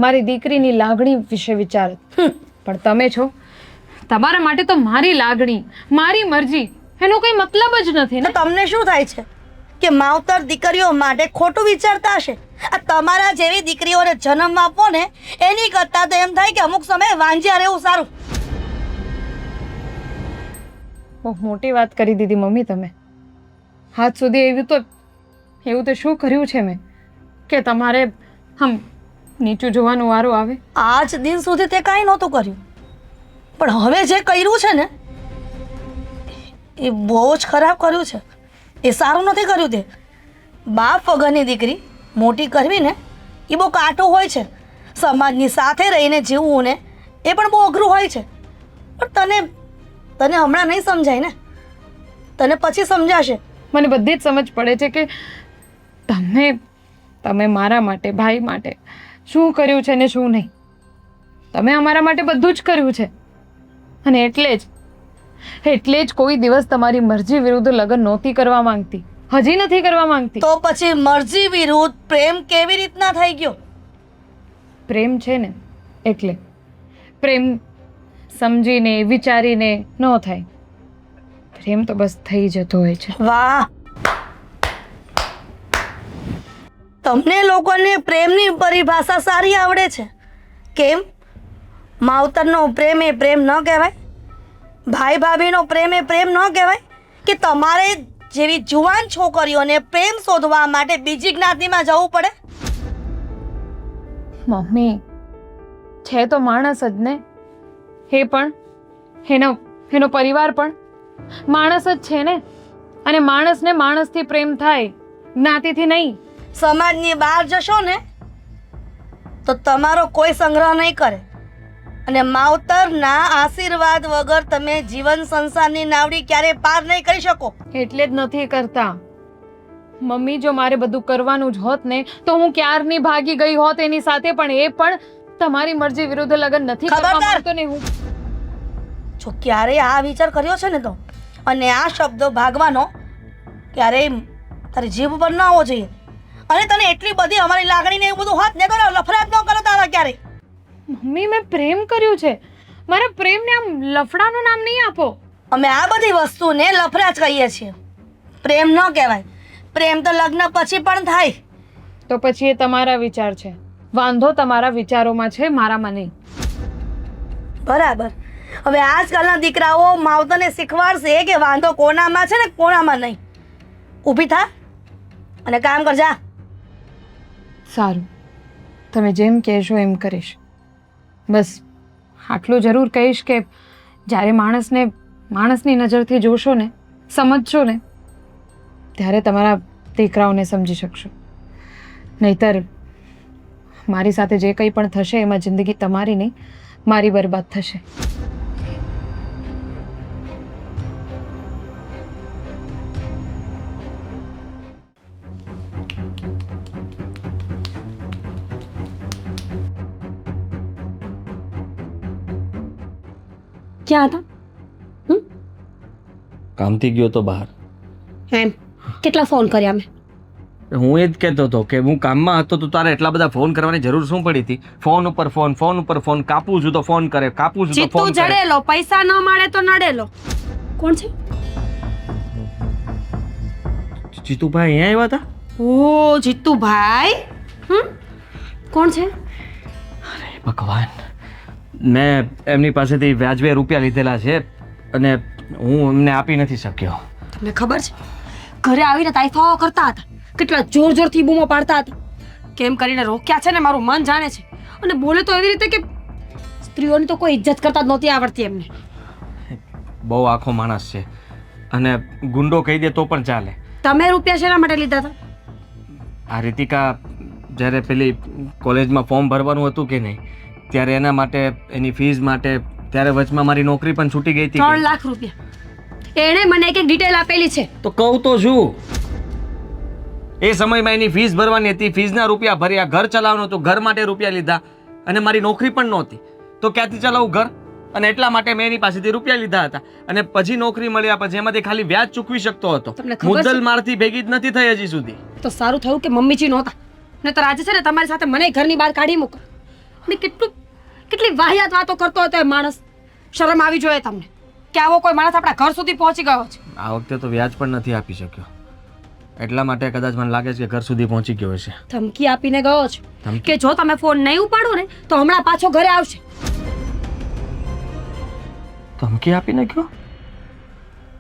મારી દીકરીની લાગણી વિશે વિચારત. પણ તમે છો, તમારા માટે તો મારી લાગણી, મારી મરજી એનો કોઈ મતલબ જ નથી ને. તો તમને શું થાય છે કે માવતર દીકરીઓ માટે ખોટું વિચારતા હશે? આ તમારા જેવી દીકરીઓને જન્મ આપવો ને એની કરતાં તો એમ થાય કે અમુક સમયે વાંજ્યા રહેવું સારું. બહુ મોટી વાત કરી દીધી મમ્મી તમે. હાથ સુધી એવું તો શું કર્યું છે મેં કે તમારે આમ નીચું જોવાનો વારો આવે? આજ દિન સુધી તે કાંઈ નહોતું કર્યું, પણ હવે જે કર્યું છે ને એ બહુ જ ખરાબ કર્યું છે. એ સારું નથી કર્યું. તે બાપ વગરની દીકરી મોટી કરવી ને એ બહુ કાઠું હોય છે. સમાજની સાથે રહીને જીવવું ને એ પણ બહુ અઘરું હોય છે. પણ તને હમણાં નહીં સમજાય ને, તને પછી સમજાશે. મને બધી જ સમજ પડે છે કે તમે મારા માટે, ભાઈ માટે શું કર્યું છે ને શું નહીં. તમે અમારા માટે બધું જ કર્યું છે, અને એટલે જ કોઈ દિવસ તમારી મરજી વિરુદ્ધ લગ્ન નહોતી કરવા માંગતી, હજી નથી કરવા માંગતી. તો પછી મરજી વિરુદ્ધ પ્રેમ કેવી રીતના થઈ ગયો? પ્રેમ છે ને એટલે પ્રેમ સમજીને વિચારીને ન થાય. પ્રેમ તો બસ થઈ જતો હોય છે. વાહ, તમને લોકોને પ્રેમની પરિભાષા સારી આવડે છે. કેમ? માવતરનો પ્રેમ એ પ્રેમ ન કહેવાય? ભાઈ ભાભીનો પ્રેમ એ પ્રેમ ન કહેવાય? કે તમારે જેવી જુવાન છોકરીઓને પ્રેમ શોધવા માટે બીજી જ્ઞાતિમાં જવું પડે? મમ્મી, છે તો માણસ જ ને. એ પણ એનો પરિવાર પણ માણસ જ છે ને. અને માણસને માણસથી પ્રેમ થાય, જ્ઞાતિથી નહીં. સમાજની બહાર જશો ને તો તમારો કોઈ સંગ્રહ નહીં કરે, અને માવતરના આશીર્વાદ વગર તમે જીવન સંસારની નાવડી ક્યારે પાર નહીં કરી શકો. એટલે જ નથી કરતા મમ્મી. જો મારે બધું કરવાનું જ હોત ને તો હું ક્યારની ભાગી ગઈ હોત એની સાથે, પણ એ પણ તમારી મરજી વિરુદ્ધ લગ્ન નથી કરવા માંગતો ને. હું જો ક્યારેય આ વિચાર કર્યો છે ને તો, અને આ શબ્દો ભાગવાનો ક્યારેય તારી જીભ પર ન આવવો જોઈએ. અને તને એટલી બધી અમારી લાગણી ને એવું બધું હોત ને તો લફડાટ ન કરો તારા ક્યારેય. મમ્મી, મેં પ્રેમ કર્યું છે. મારા પ્રેમને આમ લફડાનું નામ નહીં આપો. અમે આ બધી વસ્તુને લફડા જ કહીએ છીએ, પ્રેમ ન કહેવાય. પ્રેમ તો લગ્ન પછી પણ થાય. તો પછી એ તમારા વિચાર છે. વાંધો તમારા વિચારોમાં છે, મારામાં નહીં. બરાબર. હવે આજકાલના દીકરાઓ માવતરને શીખવાડશે કે વાંધો કોનામાં છે ને કોનામાં નહીં. ઊભી થા અને કામ કરજા. સારું, તમે જેમ કહેશો એમ કરીશ. બસ આટલું જરૂર કહીશ કે જ્યારે માણસની નજરથી જોશો ને, સમજશો ને, ત્યારે તમારા દીકરાઓને સમજી શકશો. નહીતર મારી સાથે જે કંઈ પણ થશે એમાં જિંદગી તમારી નહીં, મારી બરબાદ થશે. ક્યાં હતા? કામથી ગયો તો બહાર. એમ કેટલા ફોન કર્યા મેં? હું એ જ કહેતો હતો કે હું કામમાં હતો તો તારે એટલા બધા ફોન કરવાની જરૂર શું પડી હતી? ફોન ઉપર ફોન, ફોન ઉપર ફોન, કાપું છું તો ફોન કરે, કાપું છું તો જીતું ફોન કરે. જડેલો, પૈસા ન મળે તો નડેલો. કોણ છે? જીતુભાઈ અહીંયા આવ્યા હતા? ઓ જીતુભાઈ. કોણ છે? ભગવાન, મેં એમની પાસેથી વ્યાજબે રૂપિયા લીધેલા છે અને હું એમને આપી નથી શક્યો. તમને ખબર છે ઘરે આવીને તાઇફાઓ કરતા હતા, કેટલા જોર જોરથી બૂમો પાડતા હતા. કેમ કરીને રોક્યા છે ને મારું મન જાણે છે. અને બોલે તો એવી રીતે કે સ્ત્રીઓની તો કોઈ ઇજ્જત કરતા જ નહોતી આવડતી એમને. બહુ આખો માણસ છે અને ગુંડો કહી દે તો પણ ચાલે. તમે રૂપિયા શેના માટે લીધા હતા? આ રીતિકા જ્યારે પેલી કોલેજમાં ફોર્મ ભરવાનું હતું કે નહીં, ત્યારે એના માટે, એની ફીસ માટે, ત્યારે વચમાં મારી નોકરી પણ છૂટી ગઈ હતી. 3 લાખ રૂપિયા એણે મને એક ડિટેલ આપેલી છે. તો કહું તો શું, એ સમયમાં એની ફીસ ભરવાની હતી, ફીસના રૂપિયા ભર્યા, ઘર ચલાવવાનું હતું, ઘર માટે રૂપિયા લીધા અને મારી નોકરી પણ નહોતી, તો ક્યાંથી ચલાવું ઘર? અને એટલા માટે મેં એની પાસેથી રૂપિયા લીધા હતા અને પછી નોકરી મળ્યા પછી એમાંથી ખાલી વ્યાજ ચૂકવી શકતો હતો. તમને ખબર છે? મુદ્દલ મારથી ભેગી જ નથી થઈ હજી સુધી. તો સારું થયું કે મમ્મીજી નહોતા, નહીતર આજે છે ને તમારી સાથે મને ઘરની બહાર કાઢી મૂકો. અને કેટલી વાહિયાત વાતો કરતો હતો એ માણસ. શરમ આવી જોઈએ તમને કે આવો કોઈ માણસ આપણા ઘર સુધી પહોંચી ગયો છે. આ વખતે તો વ્યાજ પણ નથી આપી શક્યો, એટલા માટે કદાચ મને લાગે છે કે ઘર સુધી પહોંચી ગયો હશે. ધમકી આપીને ગયો છે ધમકી? કે જો તમે ફોન નહીં ઉપાડો ને તો હમણાં પાછો ઘરે આવશે. ધમકી આપીને ગયો?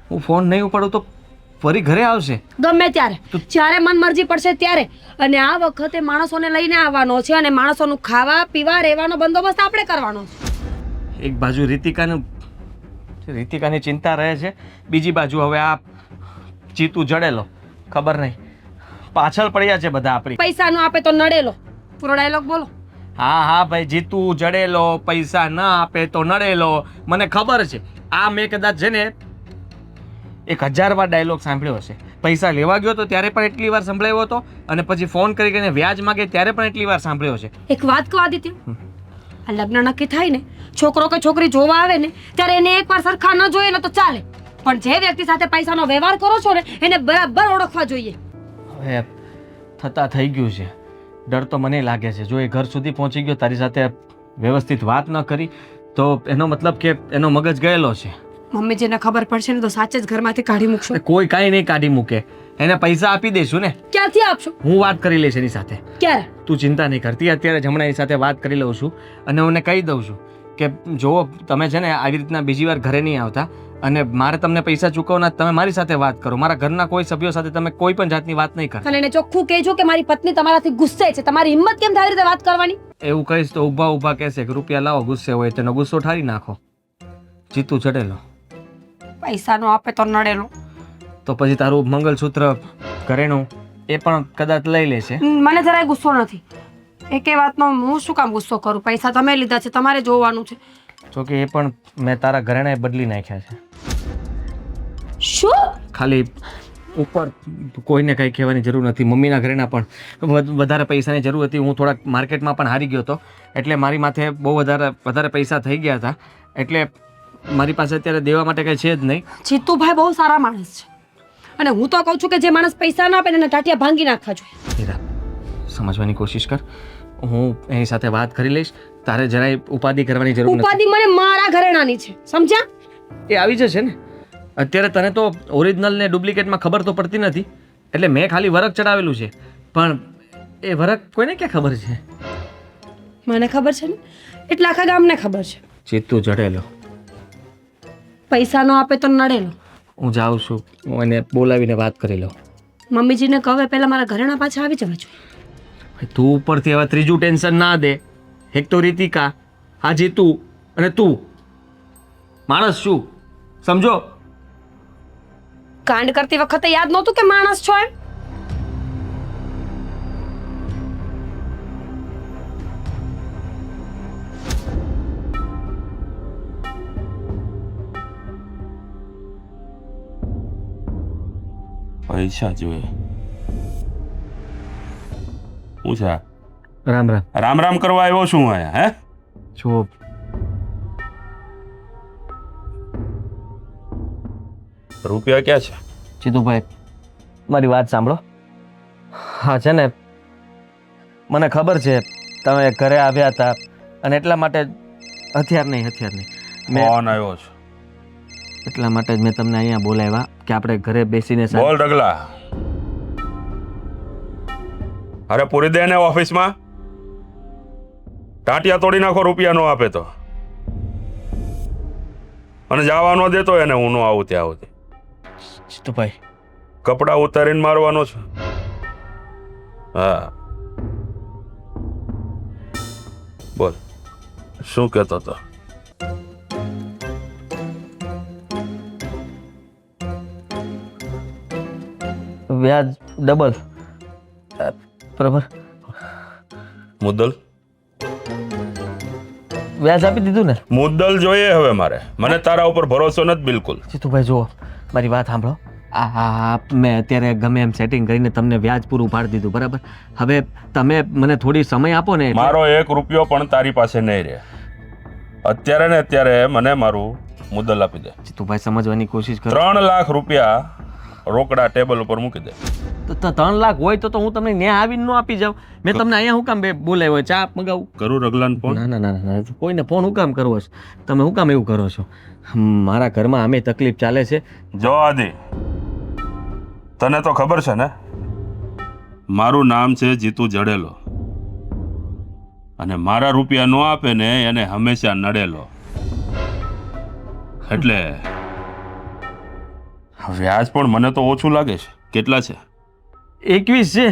હું ફોન નહીં ઉપાડું તો ફરી ઘરે આવશે? ગમે ત્યારે, જ્યારે મન મરજી પડશે ત્યારે. અને આ વખતે માણસોને લઈને આવવાનો છે અને માણસોનું ખાવા પીવા રહેવાનો બંદોબસ્ત આપણે કરવાનો છે. એક બાજુ રીતિકાની ચિંતા રહે છે, બીજી બાજુ હવે આ ચીતું જડેલો. ખબર નહીં, પાછળ પડ્યા છે બધા આપણી. પૈસા ન આપે તો નડેલો. પૂરો ડાયલોગ બોલો. હા ભાઈ, જીતું જડેલો, પૈસા ના આપે તો નડેલો. મને ખબર છે, આ મેં કદાચ છે ને 1000 વાર ડાયલોગ સાંભળ્યો હશે. પૈસા લેવા ગયો તો ત્યારે પણ એટલી વાર સંભળાયો હતો અને પછી ફોન કરીને વ્યાજ માગે ત્યારે પણ એટલી વાર સાંભળ્યો છે. એક વાત કહો આદિત્ય, આ લગ્ન નક્કી થાય ને, છોકરો કે છોકરી જોવા આવે ને ત્યારે એને એકવાર સરખા ન જોઈએ ને તો ચાલે, પણ જે વ્યક્તિ સાથે પૈસાનો વ્યવહાર કરો છો ને એને બરાબર ઓળખવા જોઈએ. હવે થતા થઈ ગયું છે. ડર તો મને લાગે છે, જો એ ઘર સુધી પહોંચી ગયો, તારી સાથે વ્યવસ્થિત વાત ન કરી તો એનો મતલબ કે એનો મગજ ગયેલો છે. મમ્મીજીને ખબર પડશે ને તો સાચે જ ઘરમાંથી કાઢી મૂકશો. કોઈ કાંઈ નહીં કાઢી મૂકે, એને પૈસા આપી દઈશું ને. ક્યાંથી આપશો? હું વાત કરી લઈશ એની સાથે. ક્યારે? તું ચિંતા નહીં કરતી, અત્યારે જ હમણાં એની સાથે વાત કરી લઉં છું અને હું એને કહી દઉં છું કે જો તમે છે ને આવી રીતના બીજી વાર ઘરે નહીં આવતા અને મારે તમને પૈસા ચૂકવવાના, તમે મારી સાથે વાત કરો, મારા ઘરના કોઈ સભ્યો સાથે તમે કોઈ પણ જાતની વાત નહીં કરતા. અને એને ચોખ્ખું કહેજો કે મારી પત્ની તમારાથી ગુસ્સે છે. તમારી હિંમત કેમ થાય રીતે વાત કરવાની? એવું કહીશ તો ઊભા ઊભા કહેશે કે રૂપિયા લાવો, ગુસ્સે હોય તેનો ગુસ્સો ઠારી નાખો. જીતું ચડેલો. પૈસા નો આપે તો નડેલો. તો પછી તારું મંગલસૂત્ર ઘરેણું એ પણ કદાચ લઈ લેશે. મને જરાય ગુસ્સો નથી. એકે વાતનો હું શું કામ ગુસ્સો કરું? પૈસા તમે લીધા છે, તમારે જોવાનું છે. જો કે એ પણ મેં તારા ઘરેણાએ બદલી નાખ્યા છે. શું? ખાલી ઉપર કોઈને કંઈ કહેવાની જરૂર નથી. મમ્મીના ઘરેણા પણ વધારે પૈસાની જરૂર હતી. હું થોડાક માર્કેટમાં પણ હારી ગયો હતો એટલે મારી માથે બહુ વધારે પૈસા થઈ ગયા હતા, એટલે મારી પાસે અત્યારે દેવા માટે કંઈ છે જ નહીં. જીતુભાઈ બહુ સારા માણસ છે અને હું તો કહું છું કે જે માણસ પૈસા ના આપે એને ટાટિયા ભાંગી નાખવા જોઈએ. હીરા, સમજવાની કોશિશ કર. હું એની સાથે વાત કરી લઈશ. તારે જરાય ઉપાધિ કરવાની જરૂર નથી. ઉપાધિ મને મારા ઘરેણાની છે, સમજ્યા? એ આવી જશે ને. અત્યારે તને તો ઓરિજિનલ ને ડુપ્લિકેટમાં ખબર તો પડતી નથી, એટલે મેં ખાલી વરખ ચડાવેલું છે, પણ એ વરખ કોઈને ક્યાં ખબર છે? મને ખબર છે ને એટલે આખા ગામને ખબર છે. જીતુ જડેલો. પૈસા ન આપે તો નડેલો. હું જાઉં છું, હું એને બોલાવીને વાત કરી લઉં. મમ્મીજીને કહે પહેલા મારા ઘરેણા પાછા આવી જવા જોઈએ. ભાઈ, તું ઉપરથી હવે ત્રીજું ટેન્શન ના દે. એક તો રીતિકા, આ જીતુ અને તું. માણસ શું સમજો? કાંડ કરતી વખતે યાદ નહોતું કે માણસ છો એમ? પૈસા જોઈએ. શું છે? રામ રામ. રામ રામ કરવા આવ્યો છું અહીંયા? હે, જો રૂપિયા ક્યાં છે? જીતુભાઈ, મારી વાત સાંભળો. હા છે ને, મને ખબર છે તમે ઘરે આવ્યા હતા અને એટલા માટે હથિયાર નહીં મેં કોણ આવ્યો છે? એટલા માટે જ મેં તમને અહીંયા બોલાવ્યા કે આપણે ઘરે બેસીને બોલ રગલા. અરે પૂરી દે ને ઓફિસમાં. ટાંટિયા તોડી નાખો રૂપિયા નો આપે તો. અને જવા નો દેતો એને હું નો આવું ત્યાં આવું. જીતુભાઈ, કપડા ઉતારીને મારવાનો છે. હા બોલ, શું કહેતો હતો? વ્યાજ ડબલ. બરાબર, મુદ્દલ વ્યાજ આપી દીધું ને? મુદ્દલ જોઈએ હવે મારે. મને તારા ઉપર ભરોસો નથી બિલકુલ. જીતુભાઈ જુઓ, મારી વાત સાંભળો. મેં અત્યારે ગમે એમ સેટિંગ કરીને તમને વ્યાજ પૂરું પાડી દીધું, બરાબર? હવે તમે મને થોડી સમય આપો ને. મારો 1 રૂપિયો પણ તારી પાસે નહીં રહે. અત્યારે ને અત્યારે મને મારું મુદ્દલ આપી દે. જીતુભાઈ સમજવાની કોશિશ કરો. 3 લાખ રૂપિયા રોકડા ટેબલ ઉપર મૂકી દે. તો 3 લાખ હોય તો હું તમને ન્યા આવીને ન આપી જાઉં. મેં તમને અહીંયા હું કામ બોલાવ્યો? ચા મગાવું? કરું રગલાન ફોન? ના ના ના ના, કોઈને ફોન હું કામ કરવો છે? તમે હું કામ એવું કરો છો? મારા ઘરમાં આમે તકલીફ ચાલે છે. જો આદિ, તને તો ખબર છે ને મારું નામ છે જીતુ જડેલો, અને મારા રૂપિયા નો આપે ને એને હંમેશા નડેલો. એટલે વ્યાજ પણ મને તો ઓછું લાગે છે. કેટલા છે? 21 છે.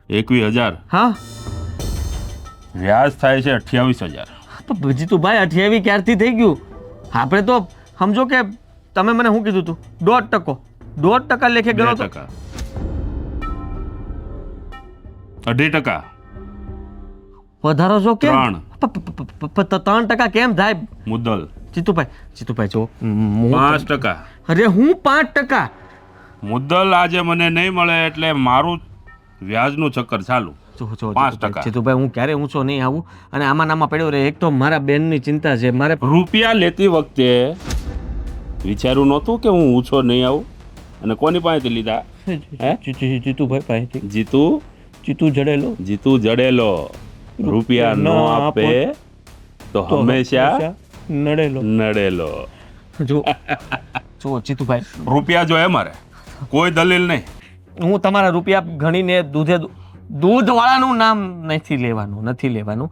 21,000. હા, વ્યાજ થાય છે 28,000. જીતુભાઈ 28 ક્યારથી થઈ ગયું? આપણે તો સમજો કે તમે મને શું કીધું તું? 1.5% લેખે ગણો તો 2%. 2.5%. વધારો જો કેમ? 3. 3% કેમ થાય? મુદ્દલ જીતુભાઈ જો 5%. અરે હું 5%. મુદ્દલ આજે મને નહીં મળે એટલે મારું વ્યાજનું ચક્કર ચાલુ. 5%. જીતુભાઈ, હું ક્યારે ઊંચો નહીં આવું અને આમાં નામાં પડ્યો રહે. એક તો મારા બેનની ચિંતા છે. મારે રૂપિયા લેતી વખતે વિચાર્યું નહોતું કે હું ઊંચો નહીં આવું? અને કોની પાસેથી લીધા? જીતુભાઈ પાસેથી. જીતુ જડેલો. રૂપિયા ન આપે તો હંમેશા નડેલો. જો જીતુભાઈ, રૂપિયા જોઈએ મારે, કોઈ દલીલ નહીં. હું તમારા રૂપિયા ગણીને દૂધવાળાનું નામ નથી લેવાનું.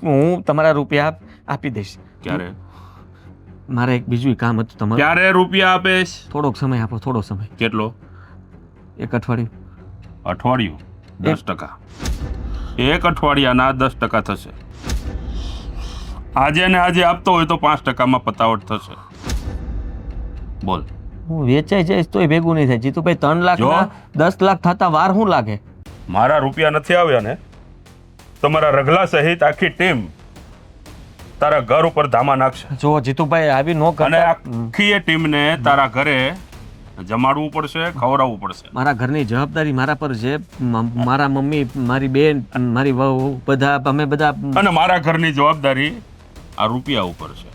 હું તમારા રૂપિયા આપી દઈશ. ક્યારે? મારે એક બીજું કામ હતું તમારું. ક્યારે રૂપિયા આપેશ? થોડોક સમય આપો, થોડો સમય. કેટલો? 1 અઠવાડિયું. 10%. 1 અઠવાડિયાના 10% થશે. આજે ને આજે આપતો હોય તો 5%માં પતાવટ થશે. બોલ. હું વેચાઈ જઈશ તોય ભેગું નહીં થાય. જીતુભાઈ, 3 લાખ 10 લાખ થતા વાર શું લાગે? મારા રૂપિયા નથી આવ્યા ને તો મારા રગલા સહિત આખી ટીમ તારા ઘર ઉપર ધામા નાખશે. જો જીતુભાઈ, આવી નો અને કરતા. આખી એ ટીમને તારા ઘરે જમાડવું પડશે, ખવડાવવું પડશે. મારા ઘરની જવાબદારી મારા પર છે. મારા મમ્મી, મારી બેન અને મારી વહુ બધા, અમે બધા. અને મારા ઘરની જવાબદારી આ રૂપિયા ઉપર છે.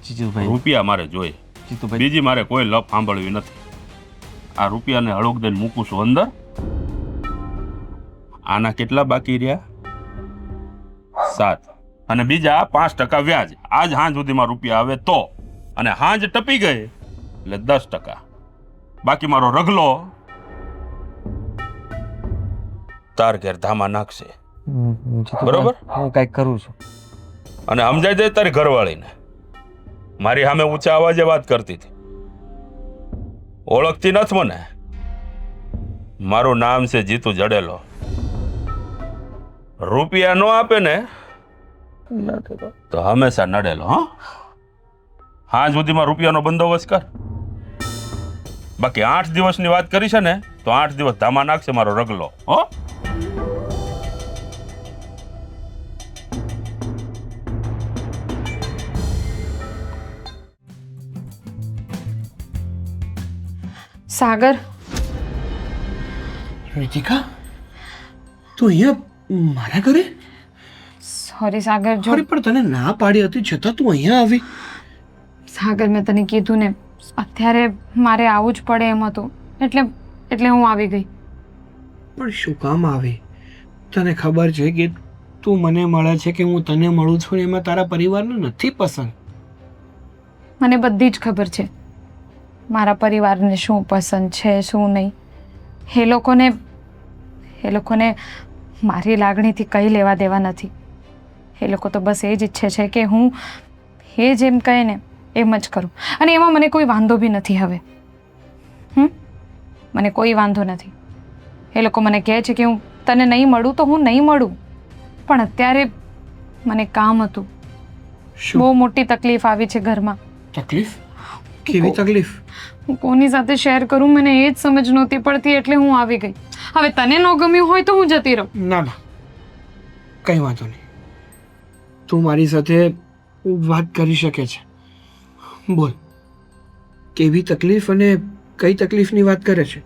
જીતુભાઈ, રૂપિયા મારે જોઈએ. જીતુભાઈ, બીજી મારે કોઈ લપ સાંભળવી નથી. આ રૂપિયાને હળોક દઈને મૂકું છું અંદર. આના કેટલા બાકી રહ્યા? 7. અને બીજા 5% વ્યાજ. આજ હાંજ સુધીમાં રૂપિયા આવે તો, અને હાંજ ટપી ગઈ એટલે 10%. બાકી મારો રગલો તાર ઘેર ધામા નાખશે. બરોબર? હું કંઈક કરું છું. અને સમજાય દે તારી ઘરવાળીને, મારી સામે ઊંચા અવાજે વાત કરતી હતી. ઓળખતી નથી મને? મારું નામ છે જીતુ જડેલો. રૂપિયા નો આપે ને તો હંમેશા નડેલો. હા સુધીમાં રૂપિયાનો બંદોબસ્ત કર. બાકી 8 દિવસની વાત કરી છે ને તો 8 દિવસ ધામા નાખશે મારો રગલો. હો સાગર, રીતિકા, તું અહીંયા મારા ઘરે? સોરી સાગર. જો અરે પણ તને ના પાડી હતી છતાં તું અહીંયા આવી? સાગર, મેં તને કીધું ને, અત્યારે મારે આવવું જ પડે એમ હતું, એટલે હું આવી ગઈ. પણ શું કામ આવી? તને ખબર છે કે તું મને મળે છે કે હું તને મળું છું એમાં તારા પરિવારને નથી પસંદ. મને બધી જ ખબર છે મારા પરિવારને શું પસંદ છે શું નહીં. એ લોકોને મારી લાગણીથી કંઈ લેવા દેવા નથી. એ લોકો તો બસ એ જ ઈચ્છે છે કે હું એ જેમ કહે ને એમ જ કરું. અને એમાં મને કોઈ વાંધો બી નથી હવે. મને કોઈ વાંધો નથી. એ લોકો મને કહે છે કે હું તને નહીં મળું તો હું નહીં મળું, પણ અત્યારે મને કામ હતું. શું બહુ મોટી તકલીફ આવી છે ઘરમાં. તકલીફ? કેવી તકલીફ? હું કોની સાથે શેર કરું મને એ જ સમજ નહોતી પડતી, એટલે હું આવી ગઈ. હવે તને ન ગમ્યું હોય તો હું જતી રહું. ના ના, કંઈ વાંધો નહીં. તું મારી સાથે વાત કરી શકે છે. બોલ, કેવી તકલીફ અને કઈ તકલીફની વાત કરે છે?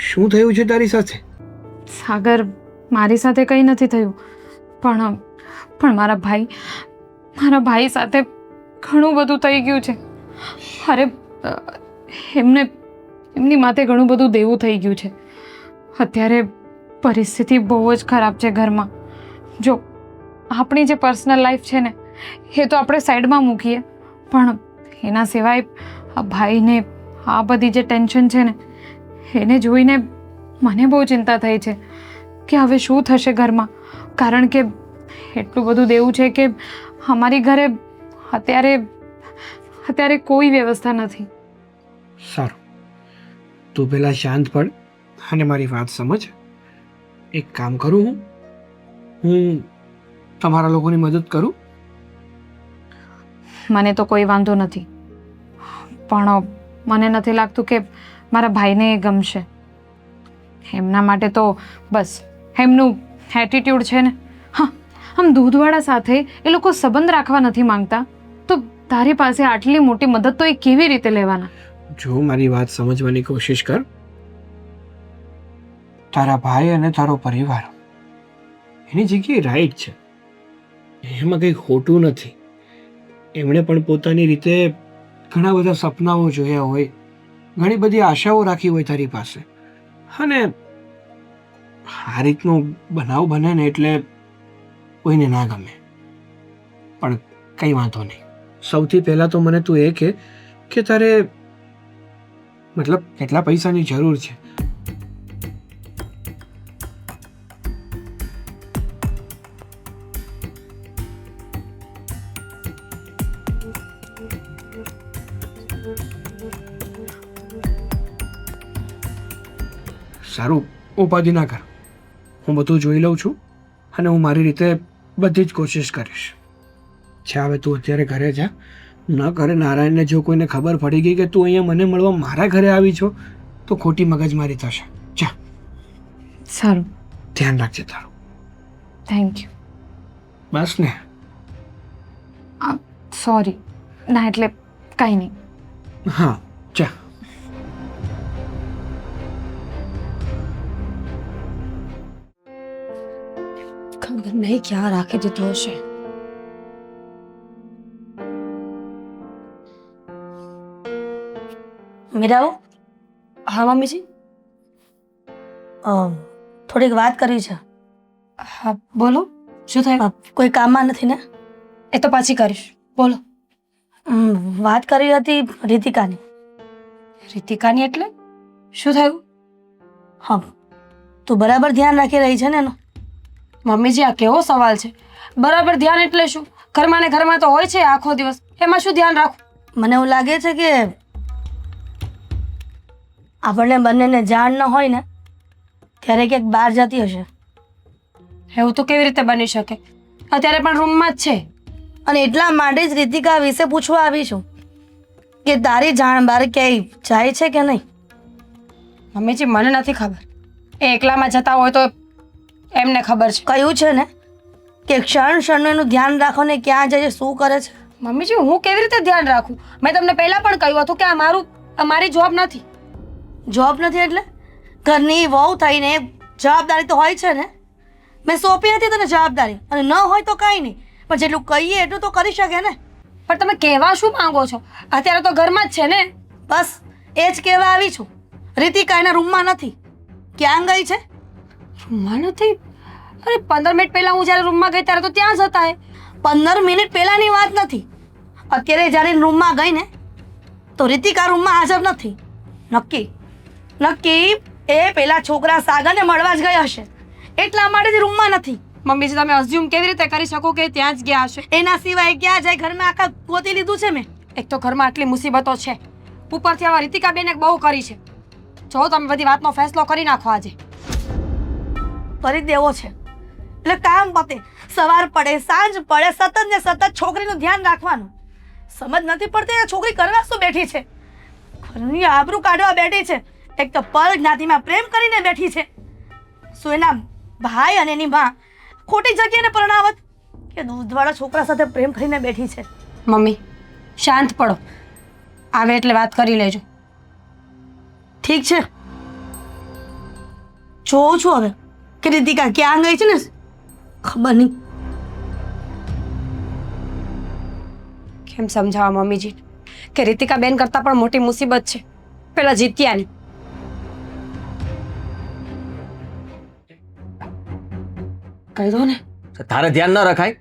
શું થયું છે તારી સાથે? સાગર, મારી સાથે કંઈ નથી થયું, પણ મારા ભાઈ સાથે ઘણું બધું થઈ ગયું છે. અરે એમની માથે ઘણું બધું દેવું થઈ ગયું છે. અત્યારે પરિસ્થિતિ બહુ જ ખરાબ છે ઘરમાં. જો આપણી જે પર્સનલ લાઈફ છે ને એ તો આપણે સાઈડમાં મૂકીએ, પણ એના સિવાય આ ભાઈને આ બધી જે ટેન્શન છે ને એને જોઈને મને બહુ ચિંતા થઈ છે કે હવે શું થશે ઘરમાં. કારણ કે એટલું બધું દેવું છે કે અમારી ઘરે અત્યારે કોઈ વ્યવસ્થા નથી. સારું, તું પહેલાં શાંત પડ અને મારી વાત સમજ. એક કામ કરું, હું તમારા લોકોની મદદ કરું. મને તો કોઈ વાંધો નથી, પણ મને નથી લાગતું કે મારા ભાઈને એ ગમશે. એમના માટે તો બસ એમનું એટીટ્યુડ છે ને. હા, આમ દૂધવાળા સાથે એ લોકો સંબંધ રાખવા નથી માંગતા, તો તારી પાસે આટલી મોટી મદદ તો એ કેવી રીતે લેવાના? જો મારી વાત સમજવાની કોશિશ કર. તારા ભાઈ અને તારો પરિવાર એની જગ્યાએ રાઈટ છે, એમાં કંઈ ખોટું નથી. એમણે પણ પોતાની રીતે ઘણા બધા સપનાઓ જોયા હોય, ઘણી બધી આશાઓ રાખી હોય તારી પાસે, અને આ રીતનો બનાવ બને ને એટલે કોઈને ના ગમે. પણ કંઈ વાંધો નહીં. સૌથી પહેલાં તો મને તું એ કહે કે તારે મતલબ કેટલા પૈસાની જરૂર છે? સારું, ઉપાધિ ના કર. હું બધું જોઈ લઉં છું અને હું મારી રીતે બધી જ કોશિશ કરીશ. છે હવે તું અત્યારે ઘરે જા. ન કરે નારાયણને જો કોઈને ખબર પડી ગઈ કે તું અહીંયા મને મળવા મારા ઘરે આવી છો તો ખોટી મગજમારી થશે. જા. સારું, ધ્યાન રાખજે તારું. Thank you. બસ ને? સોરી. ના એટલે કાંઈ નહીં. હા, જા. ખબર નહીં ક્યાં રાખી દીધો હશે. મીરાઓ, હા મમ્મીજી. થોડીક વાત કરવી છે. હા બોલો, શું થયું? કોઈ કામમાં નથી ને? એ તો પાછી કરીશ, બોલો. વાત કરી હતી રીતિકાની. રીતિકાની એટલે શું થયું? હા, તું બરાબર ધ્યાન રાખી રહી છે ને એનું? મમ્મીજી આ કેવો સવાલ છે? બરાબર ધ્યાન એટલે શું? ઘરમાં ને ઘરમાં તો હોય છે આખો દિવસ, એમાં શું ધ્યાન રાખું? મને એવું લાગે છે કે આપણને બંનેને જાણ ન હોય ને ત્યારે ક્યાંક બહાર જતી હશે. એવું તો કેવી રીતે બની શકે? અત્યારે પણ રૂમમાં જ છે. અને એટલા માટે જ રીતિકા વિશે પૂછવા આવી છું કે તારી જાણ બહાર ક્યાંય જાય છે કે નહીં. મમ્મીજી મને નથી ખબર. એ એકલામાં જતા હોય તો એમને ખબર છે. કહ્યું છે ને કે ક્ષણ ક્ષણનું એનું ધ્યાન રાખો ને ક્યાં જાય છે, શું કરે છે. મમ્મીજી હું કેવી રીતે ધ્યાન રાખું? મેં તમને પહેલા પણ કહ્યું હતું કે આ મારી જોબ નથી. જોબ નથી એટલે ઘરની વહુ થઈને જવાબદારી તો હોય છે ને. મેં સોંપી હતી તને જવાબદારી, અને ન હોય તો કાંઈ નહીં, પણ જેટલું કહીએ એટલું તો કરી શકે ને. પણ તમે કહેવા શું માંગો છો? અત્યારે તો ઘરમાં જ છે ને. બસ એ જ કહેવા આવી છું. રીતિકા એના રૂમમાં નથી. ક્યાં ગઈ છે? રૂમમાં નથી? અરે 15 મિનિટ પહેલા હું જ્યારે રૂમમાં ગઈ ત્યારે તો ત્યાં જ હતા એ. 15 મિનિટ પહેલાની વાત નથી. અત્યારે જ્યારે રૂમમાં ગઈ ને તો રીતિકા રૂમમાં હાજર નથી. નક્કી એ પેલા છોકરા સાગરને મળવા જ ગઈ હશે, એટલા માટે જ રૂમમાં નથી. મમ્મીજી તમે અઝ્યુમ કેવી રીતે કરી શકો કે ત્યાં જ ગયા હશે? એના સિવાય ક્યાં જાય? ઘરમાં આખા ગોતી લીધું છે મેં. એક તો ઘરમાં આટલી મુસીબતો છે, ઉપરથી આવા રીતિકા બેને બહુ કરી છે. જો તમે બધી વાતનો ફેસલો કરી નાખો આજે. કરી દેવો છે એટલે કામ પતે, સવાર પડે સાંજ પડે સતત ને સતત છોકરીનું ધ્યાન રાખવાનું. સમજ નથી પડતી આ છોકરી કરવા શું બેઠી છે? ઘરની આબરૂ કાઢવા બેઠી છે. એક તો પર જ્ઞાતિમાં પ્રેમ કરીને બેઠી છે. શું એના ભાઈ અને એની માં ખોટી જગ્યાને પરણાવત કે દૂધવાળા છોકરા સાથે પ્રેમ કરીને બેઠી છે? મમ્મી શાંત પડો, આવે એટલે વાત કરી લેજો. ઠીક છે, જોઉં છું હવે કે રીતિકા ક્યાં ગઈ છે ને ખબર નહીં. કેમ સમજાવવા મમ્મીજી કે રીતિકા બેન કરતાં પણ મોટી મુસીબત છે પેલા જીત્યાની. કહી દો ને. તારે ધ્યાન ન રખાય?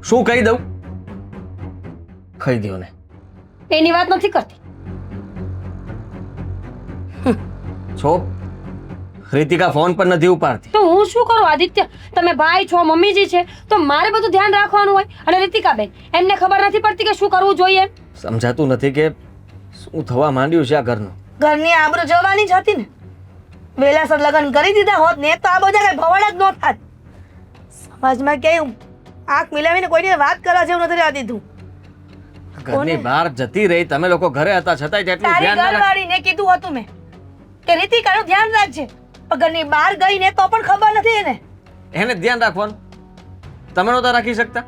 શું કહી દઉં? કહી દો ને. એની વાત નથી કરતી. છો રીતિકા ફોન પર નથી ઉપાડતી. તો હું શું કરું આદિત્ય? તમે ભાઈ છો, મમ્મીજી છે, તો મારે બધું ધ્યાન રાખવાનું હોય. અને રીતિકા બેન એમને ખબર નથી પડતી કે શું કરવું જોઈએ એમ. સમજાતું નથી કે શું થવા માંડ્યું છે આ ઘરનું. ઘરની આબરૂ જવાની જ હતી ને. વેલાસર લગ્ન કરી દીધા હોત ને તો આ બધા કઈ ભવાડા જ ન થાત. સમાજમાં ક્યાંય આંખ મિલાવીને કોઈને વાત કરવા જેવું નથી રહેવા દીધું. ઘરની બહાર જતી રહી, તમે લોકો ઘરે હતા છતાંય તેટલું તારી ધ્યાન ના રાખ- ઘરવાળીને કીધું હતું મેં કે રીતિકાનું ધ્યાન રાખજે, પણ ઘરની બહાર ગઈ ને તો પણ ખબર નથી એને. એને જ ધ્યાન રાખવાનું. તમે નહોતા રાખી શકતા?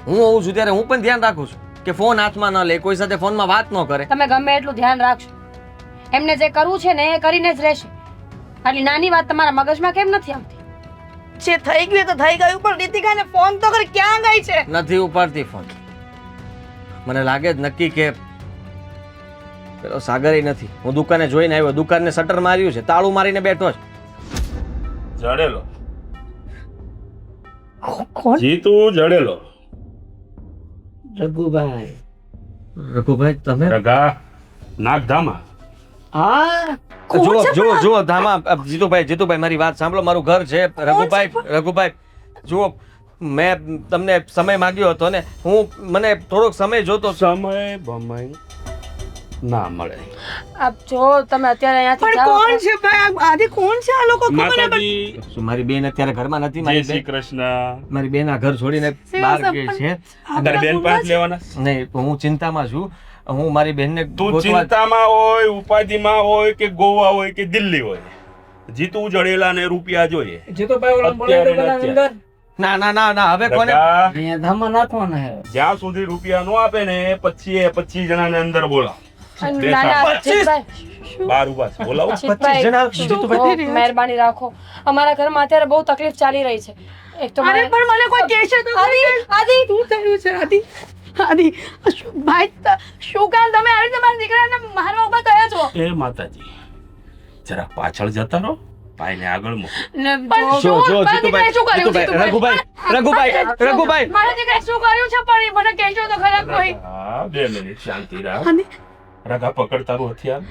હું હોઉં છું ત્યારે હું પણ ધ્યાન રાખું છું કે ફોન હાથમાં ન લે, કોઈ સાથે ફોનમાં વાત ન કરે. તમે ગમે એટલું ધ્યાન રાખશો, એમને જે કરવું છે ને એ કરીને જ રહેશે. આટલી નાની વાત તમારા મગજમાં કેમ નથી આવતી? જે થઈ ગયું એ તો થઈ ગયું, પણ રીતિકાને ફોન તો કરી ક્યાં ગઈ છે? નથી ઉપાડતી ફોન. મને લાગે જ નક્કી કે પેલો સાગર નથી. હું દુકાને જોઈને આવ્યો, દુકાનને શટર માર્યું છે, તાળું મારીને બેઠો છે. જડેલો કોણ? જીતુ જડેલો. રઘુભાઈ તમે? રગા નાગધામા. જુઓ ધામા. જીતુભાઈ મારી વાત સાંભળો, મારું ઘર છે. રઘુભાઈ જુઓ, મેં તમને સમય માંગ્યો હતો ને, મને થોડોક સમય જોતો. સમય બમય ના મળે. આપ જો તમે અત્યારે અહીંયાથી પણ જાઓ કોણ છે ભાઈ? આદિ કોણ છે આ લોકો? ખબર નહીં માતાજી શું મારી બેન અત્યારે ઘરમાં નથી? જય મારી શ્રી બેન કૃષ્ણ. મારી બેન આ ઘર છોડીને બહાર ગઈ છે. તારી બેન પાસે લેવાના? નહીં, હું ચિંતામાં છું. હું મારી બેનને તું ગોતવા- ચિંતામાં હોય, ઉપાધિમાં હોય કે ગોવા હોય કે દિલ્હી હોય, જીતું જડેલા ને રૂપિયા જોઈએ. અત્યારે ને અત્યારે. ના હવે કોને? રગા, જ્યાં સુધી રૂપિયા નો આપે ને પછી એ 25 જણાને અંદર બોલાવ. નાના જીતભાઈ, બાર ઉભા છે, બોલાવો. 25 જણા? જીતુભાઈ, મહેરબાની રાખો. અમારા ઘરમાં અત્યારે બહુ તકલીફ ચાલી રહી છે. એક તો અરે પણ મને કોઈ કહેશે તો આદિ શું થયું છે? આદિ ભાઈ શું કામ તમે આવી રીતે મારા દીકરાને મારવા ઉભા થયા છો? એ માતાજી જરા પાછળ જતા રહો, ભાઈને આગળ મૂકો. પણ જો મારા દીકરાએ શું કર્યું? રઘુભાઈ મારા દીકરાએ શું કર્યું છે? પણ એ મને કહેજો તો ખરા કોઈ. હા, 2 મિનિટ શાંતિ રાખ. આદિ રગા પકડ તારું હથિયાર.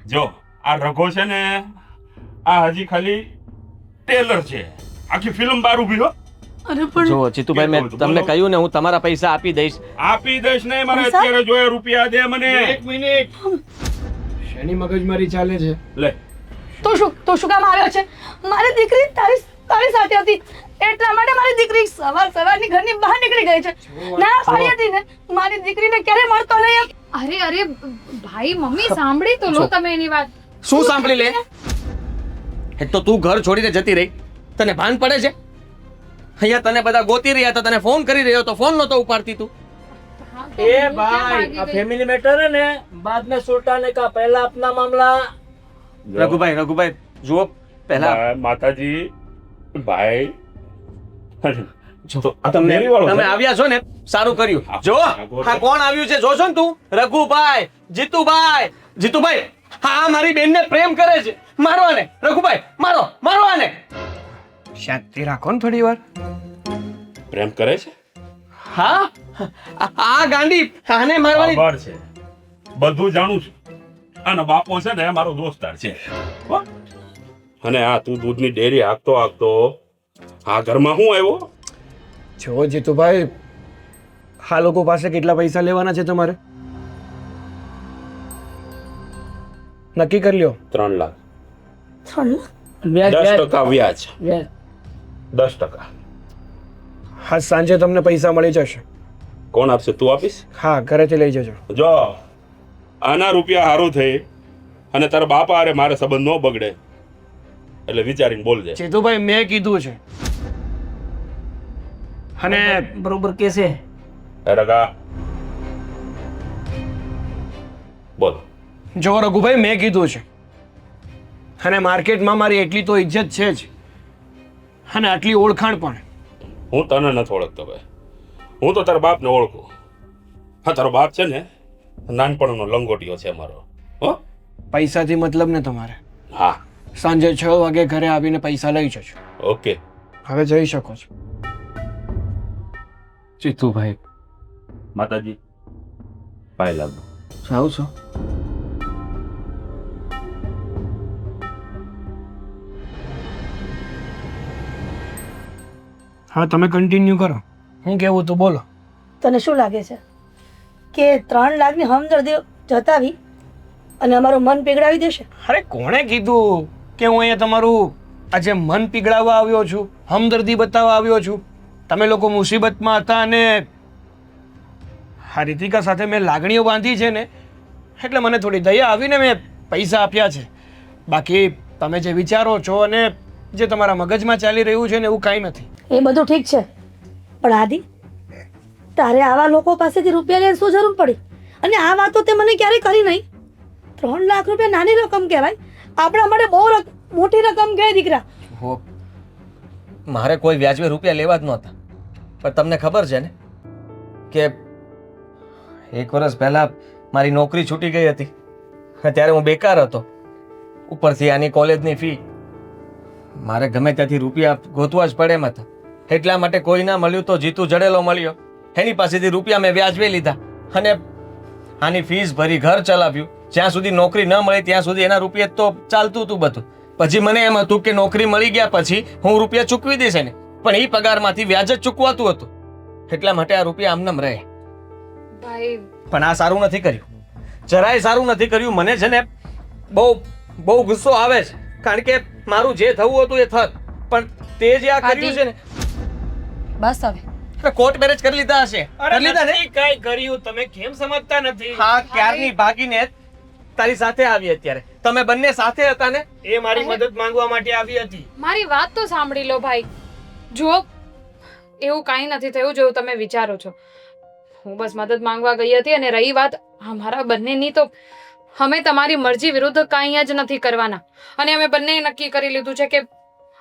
જો આ રઘો છે ને, આ હજી ખાલી ટેલર છે, આખી ફિલ્મ બાર ઊભી હો. અરે પણ જો જીતુભાઈ મેં બોલો. તમને કહ્યું ને હું તમારા પૈસા આપી દઈશ. આપી દઈશ નહીં, મારે પૈસા? અત્યારે જોઈએ રૂપિયા દે મને. એક મિનિટ શેની મગજમારી ચાલે છે? લે તો શું કામ આવ્યો છે? મારી દીકરી તારી સાથે હતી એટલા માટે મારી દીકરી સવારની ઘરની બહાર નીકળી ગઈ છે. ના પાડી હતી ને મારી દીકરીને ક્યારે મળતો નહીં એમ. અરે ભાઈ મમ્મી સાંભળી તો લો તમે એની વાત. શું સાંભળી લે? એક તો તું ઘર છોડીને જતી રહી, તને ભાન પડે છે? અહીંયા તને બધા ગોતી રહ્યા હતા, તને ફોન કરી રહ્યો તો ફોન નતો ઉપાડતી તું. ए भाई अब फैमिली मैटर है ना, बाद में सुलटाने का, पहला अपना मामला. રઘુભાઈ જુઓ પહેલા માતાજી ભાઈ તો આ તો તમે મેરી વાળો તમે છે. આવ્યા છો ને સારું કર્યું. જો હા કોણ આવ્યું છે જોશો ને તું? રઘુભાઈ, જીતુભાઈ હા મારી બેનને પ્રેમ કરે છે. મારો આને રઘુભાઈ, મારો આને. શાંતિ રાખો ને થોડી વાર. પ્રેમ કરે છે, હા આ ગાંડી આને મારવાની. ખબર છે, બધું જાણું છું. અને બાપો છે ને મારો દોસ્તાર છે હો. અને આ તું દૂધની ડેરી હાંકતો આ ઘરમાં હું આવ્યો? જો જીતુભાઈ, આ લોકો પાસે કેટલા પૈસા લેવાના છે તમારે? નક્કી કરી લ્યો. 3 લાખ. 3 લાખ? व्याज 10% વ્યાજ. व्याज 10%. આજ સાંજે તમને પૈસા મળી જશે. કોણ આપશે? તું આપીશ? હા, ઘરેથી લઈ જજો. જો આના રૂપિયા હારું થઈ અને તારા બાપા અરે મારે સંબંધ ન બગડે એટલે વિચારીને બોલજે. જીતુભાઈ મેં કીધું છે. અને बरोबर कैसे? રગા બોલ. જો રઘુભાઈ મેં કીધું છે. અને માર્કેટમાં મારી એટલી તો ઇજ્જત છે જ, અને આટલી ઓળખાણ પણ. હું તને નથી ઓળખતો ભાઈ, હું તો તારા બાપને ઓળખું. હા, તારો બાપ છે ને નાનપણનો લંગોટિયો છે મારો. હો પૈસાથી મતલબ ને તમારે. હા સાંજે 6 વાગે ઘરે આવીને પૈસા લઈ જજો. ઓકે. હવે જઈ શકો છો. જીતુભાઈ માતાજી પાય લાગુ. જાઉં છો? હા, તમે કન્ટિન્યુ કરો. હું કેવું તો બોલો. તને શું લાગે છે કે 3 લાખની હમદર્દી જતાવી અને અમારું મન પીગળાવી દેશે? અરે કોણે કીધું કે હું અહીંયા તમારું આજે મન પીગળાવવા આવ્યો છું, હમદર્દી બતાવવા આવ્યો છું? તમે લોકો મુસીબતમાં હતા અને આ રીતિકા સાથે મેં લાગણીઓ બાંધી છે ને, એટલે મને થોડી દયા આવીને મેં પૈસા આપ્યા છે. બાકી તમે જે વિચારો છો અને જે તમારા મગજમાં ચાલી રહ્યું છે ને એવું કાંઈ નથી. એ બધું ઠીક છે, પણ આદિ તારે આવા લોકો પાસેથી રૂપિયા લેવાની શું જરૂર પડી? અને આ વાતો તે મને ક્યારેય કરી નહીં. 3 લાખ રૂપિયા નાની રકમ કહેવાય, આપણા માટે બહુ મોટી રકમ કહેવાય દીકરા. હો મારે કોઈ વ્યાજબી રૂપિયા લેવા જ નહોતા, પણ તમને ખબર છે ને કે 1 વર્ષ પહેલા મારી નોકરી છૂટી ગઈ હતી. ત્યારે હું બેકાર હતો. ઉપરથી આની કોલેજની ફી, મારે ગમે ત્યાંથી રૂપિયા ગોતવા જ પડે એમ હતા. એટલા માટે કોઈ ના મળ્યું તો જીતુ જડેલો મળ્યો, એની પાસેથી રૂપિયા મેં વ્યાજબી લીધા અને આની ફીસ ભરી, ઘર ચલાવ્યું. જ્યાં સુધી નોકરી ન મળી ત્યાં સુધી એના રૂપિયા તો ચાલતું હતું બધું. પછી મને એમ હતું કે નોકરી મળી ગયા પછી હું રૂપિયા ચૂકવી દઈશ ને, પણ એ પગારમાંથી વ્યાજ જ ચૂકવાતું હતું. એટલા માટે આ રૂપિયા આમનામ રહે. ભાઈ પણ આ સારું નથી કર્યું, જરાય સારું નથી કર્યું. મને છે ને બહુ ગુસ્સો આવે છે, કારણ કે મારું જે થવું હતું એ થત, પણ તે જે આ કર્યું છે ને, બસ હવે કોર્ટ મેરેજ કરી લીધા હશે. કરી લીધા ને? કાંઈ કર્યું, તમે કેમ સમજતા નથી? હા, ક્યારની ભાગીને તારી સાથે આવી. અત્યારે તમે બંને સાથે હતા ને? એ મારી મદદ માંગવા માટે આવી હતી. મારી વાત તો સાંભળી લો ભાઈ. જુઓ, એવું કાંઈ નથી થયું જેવું તમે વિચારો છો. હું બસ મદદ માંગવા ગઈ હતી, અને રહી વાત અમારા બંનેની, તો અમે તમારી મરજી વિરુદ્ધ કાંઈ જ નથી કરવાના. અને અમે બંને નક્કી કરી લીધું છે કે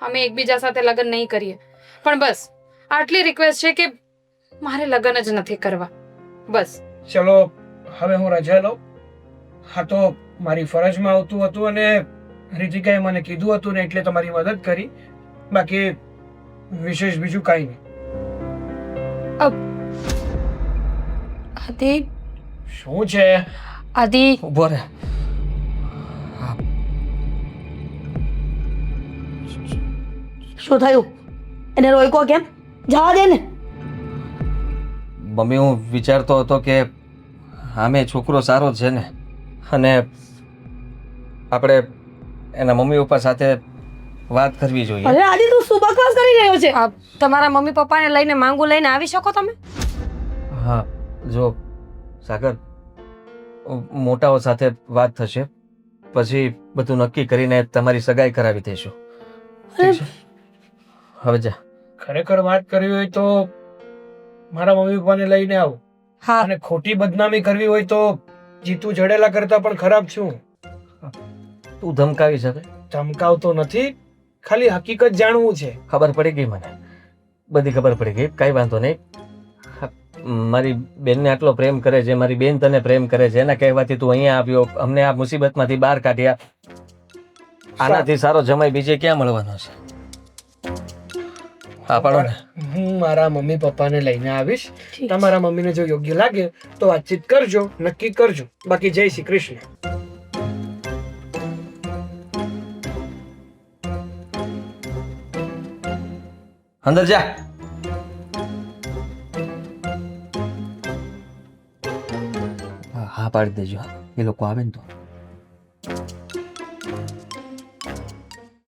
અમે એકબીજા સાથે લગ્ન નહીં કરીએ. પણ બસ આટલી રિક્વેસ્ટ છે કે મારે લગ્ન જ નથી કરવા. બસ. ચલો હવે હું રજા લઉં. હા, તો મારી ફરજમાં આવતું હતું અને રીતિકાએ મને કીધું હતું ને એટલે તમારી મદદ કરી. બાકી વિશેષ બીજું કાંઈ નહીં. આદિ શું છે? આદિ ઉભો રહે. શું થયું? એને રોયકો કેમ? જવા દે ને. મમ્મી હું વિચારતો હતો કે આમે છોકરો સારો છે ને, અને આપણે એના મમ્મી પપ્પા સાથે વાત કરવી જોઈએ. અરે આદિ તું શું બકવાસ કરી રહ્યો છે? તમારા મમ્મી પપ્પાને લઈને માંગુ લઈને આવી શકો તમે? હા, જો સાગર, મોટાઓ સાથે વાત થશે, પછી બધું નક્કી કરીને તમારી સગાઈ કરાવી દઈશું. ઠીક છે? હવે જા. ખરેખર વાત કરવી હોય તો મારા મમ્મી પપ્પાને લઈને આવો. હા અને ખોટી બદનામી કરવી હોય તો જીતું જડેલા કરતા પણ ખરાબ છું. તું ધમકાવી શકે? ધમકાવતો નથી, ખાલી હકીકત જાણવું છે. ખબર પડી ગઈ મને, બધી ખબર પડી ગઈ. કાંઈ વાંધો નહીં. મારી બેનને આટલો પ્રેમ કરે છે, મારી બેન તને પ્રેમ કરે છે, એના કહેવાથી તું અહીંયા આવ્યો, અમને આ મુસીબતમાંથી બહાર કાઢ્યા. આનાથી સારો જમાઈ બીજે ક્યાં મળવાનો છે? હા પાડો ને. હું મારા મમ્મી પપ્પાને લઈને આવીશ. તમારા મમ્મીને જો યોગ્ય લાગે તો વાતચીત કરજો, નક્કી કરજો. બાકી જય શ્રી કૃષ્ણ. અંદર જા. હા પાડી દેજો, એ લોકો આવે ને તો.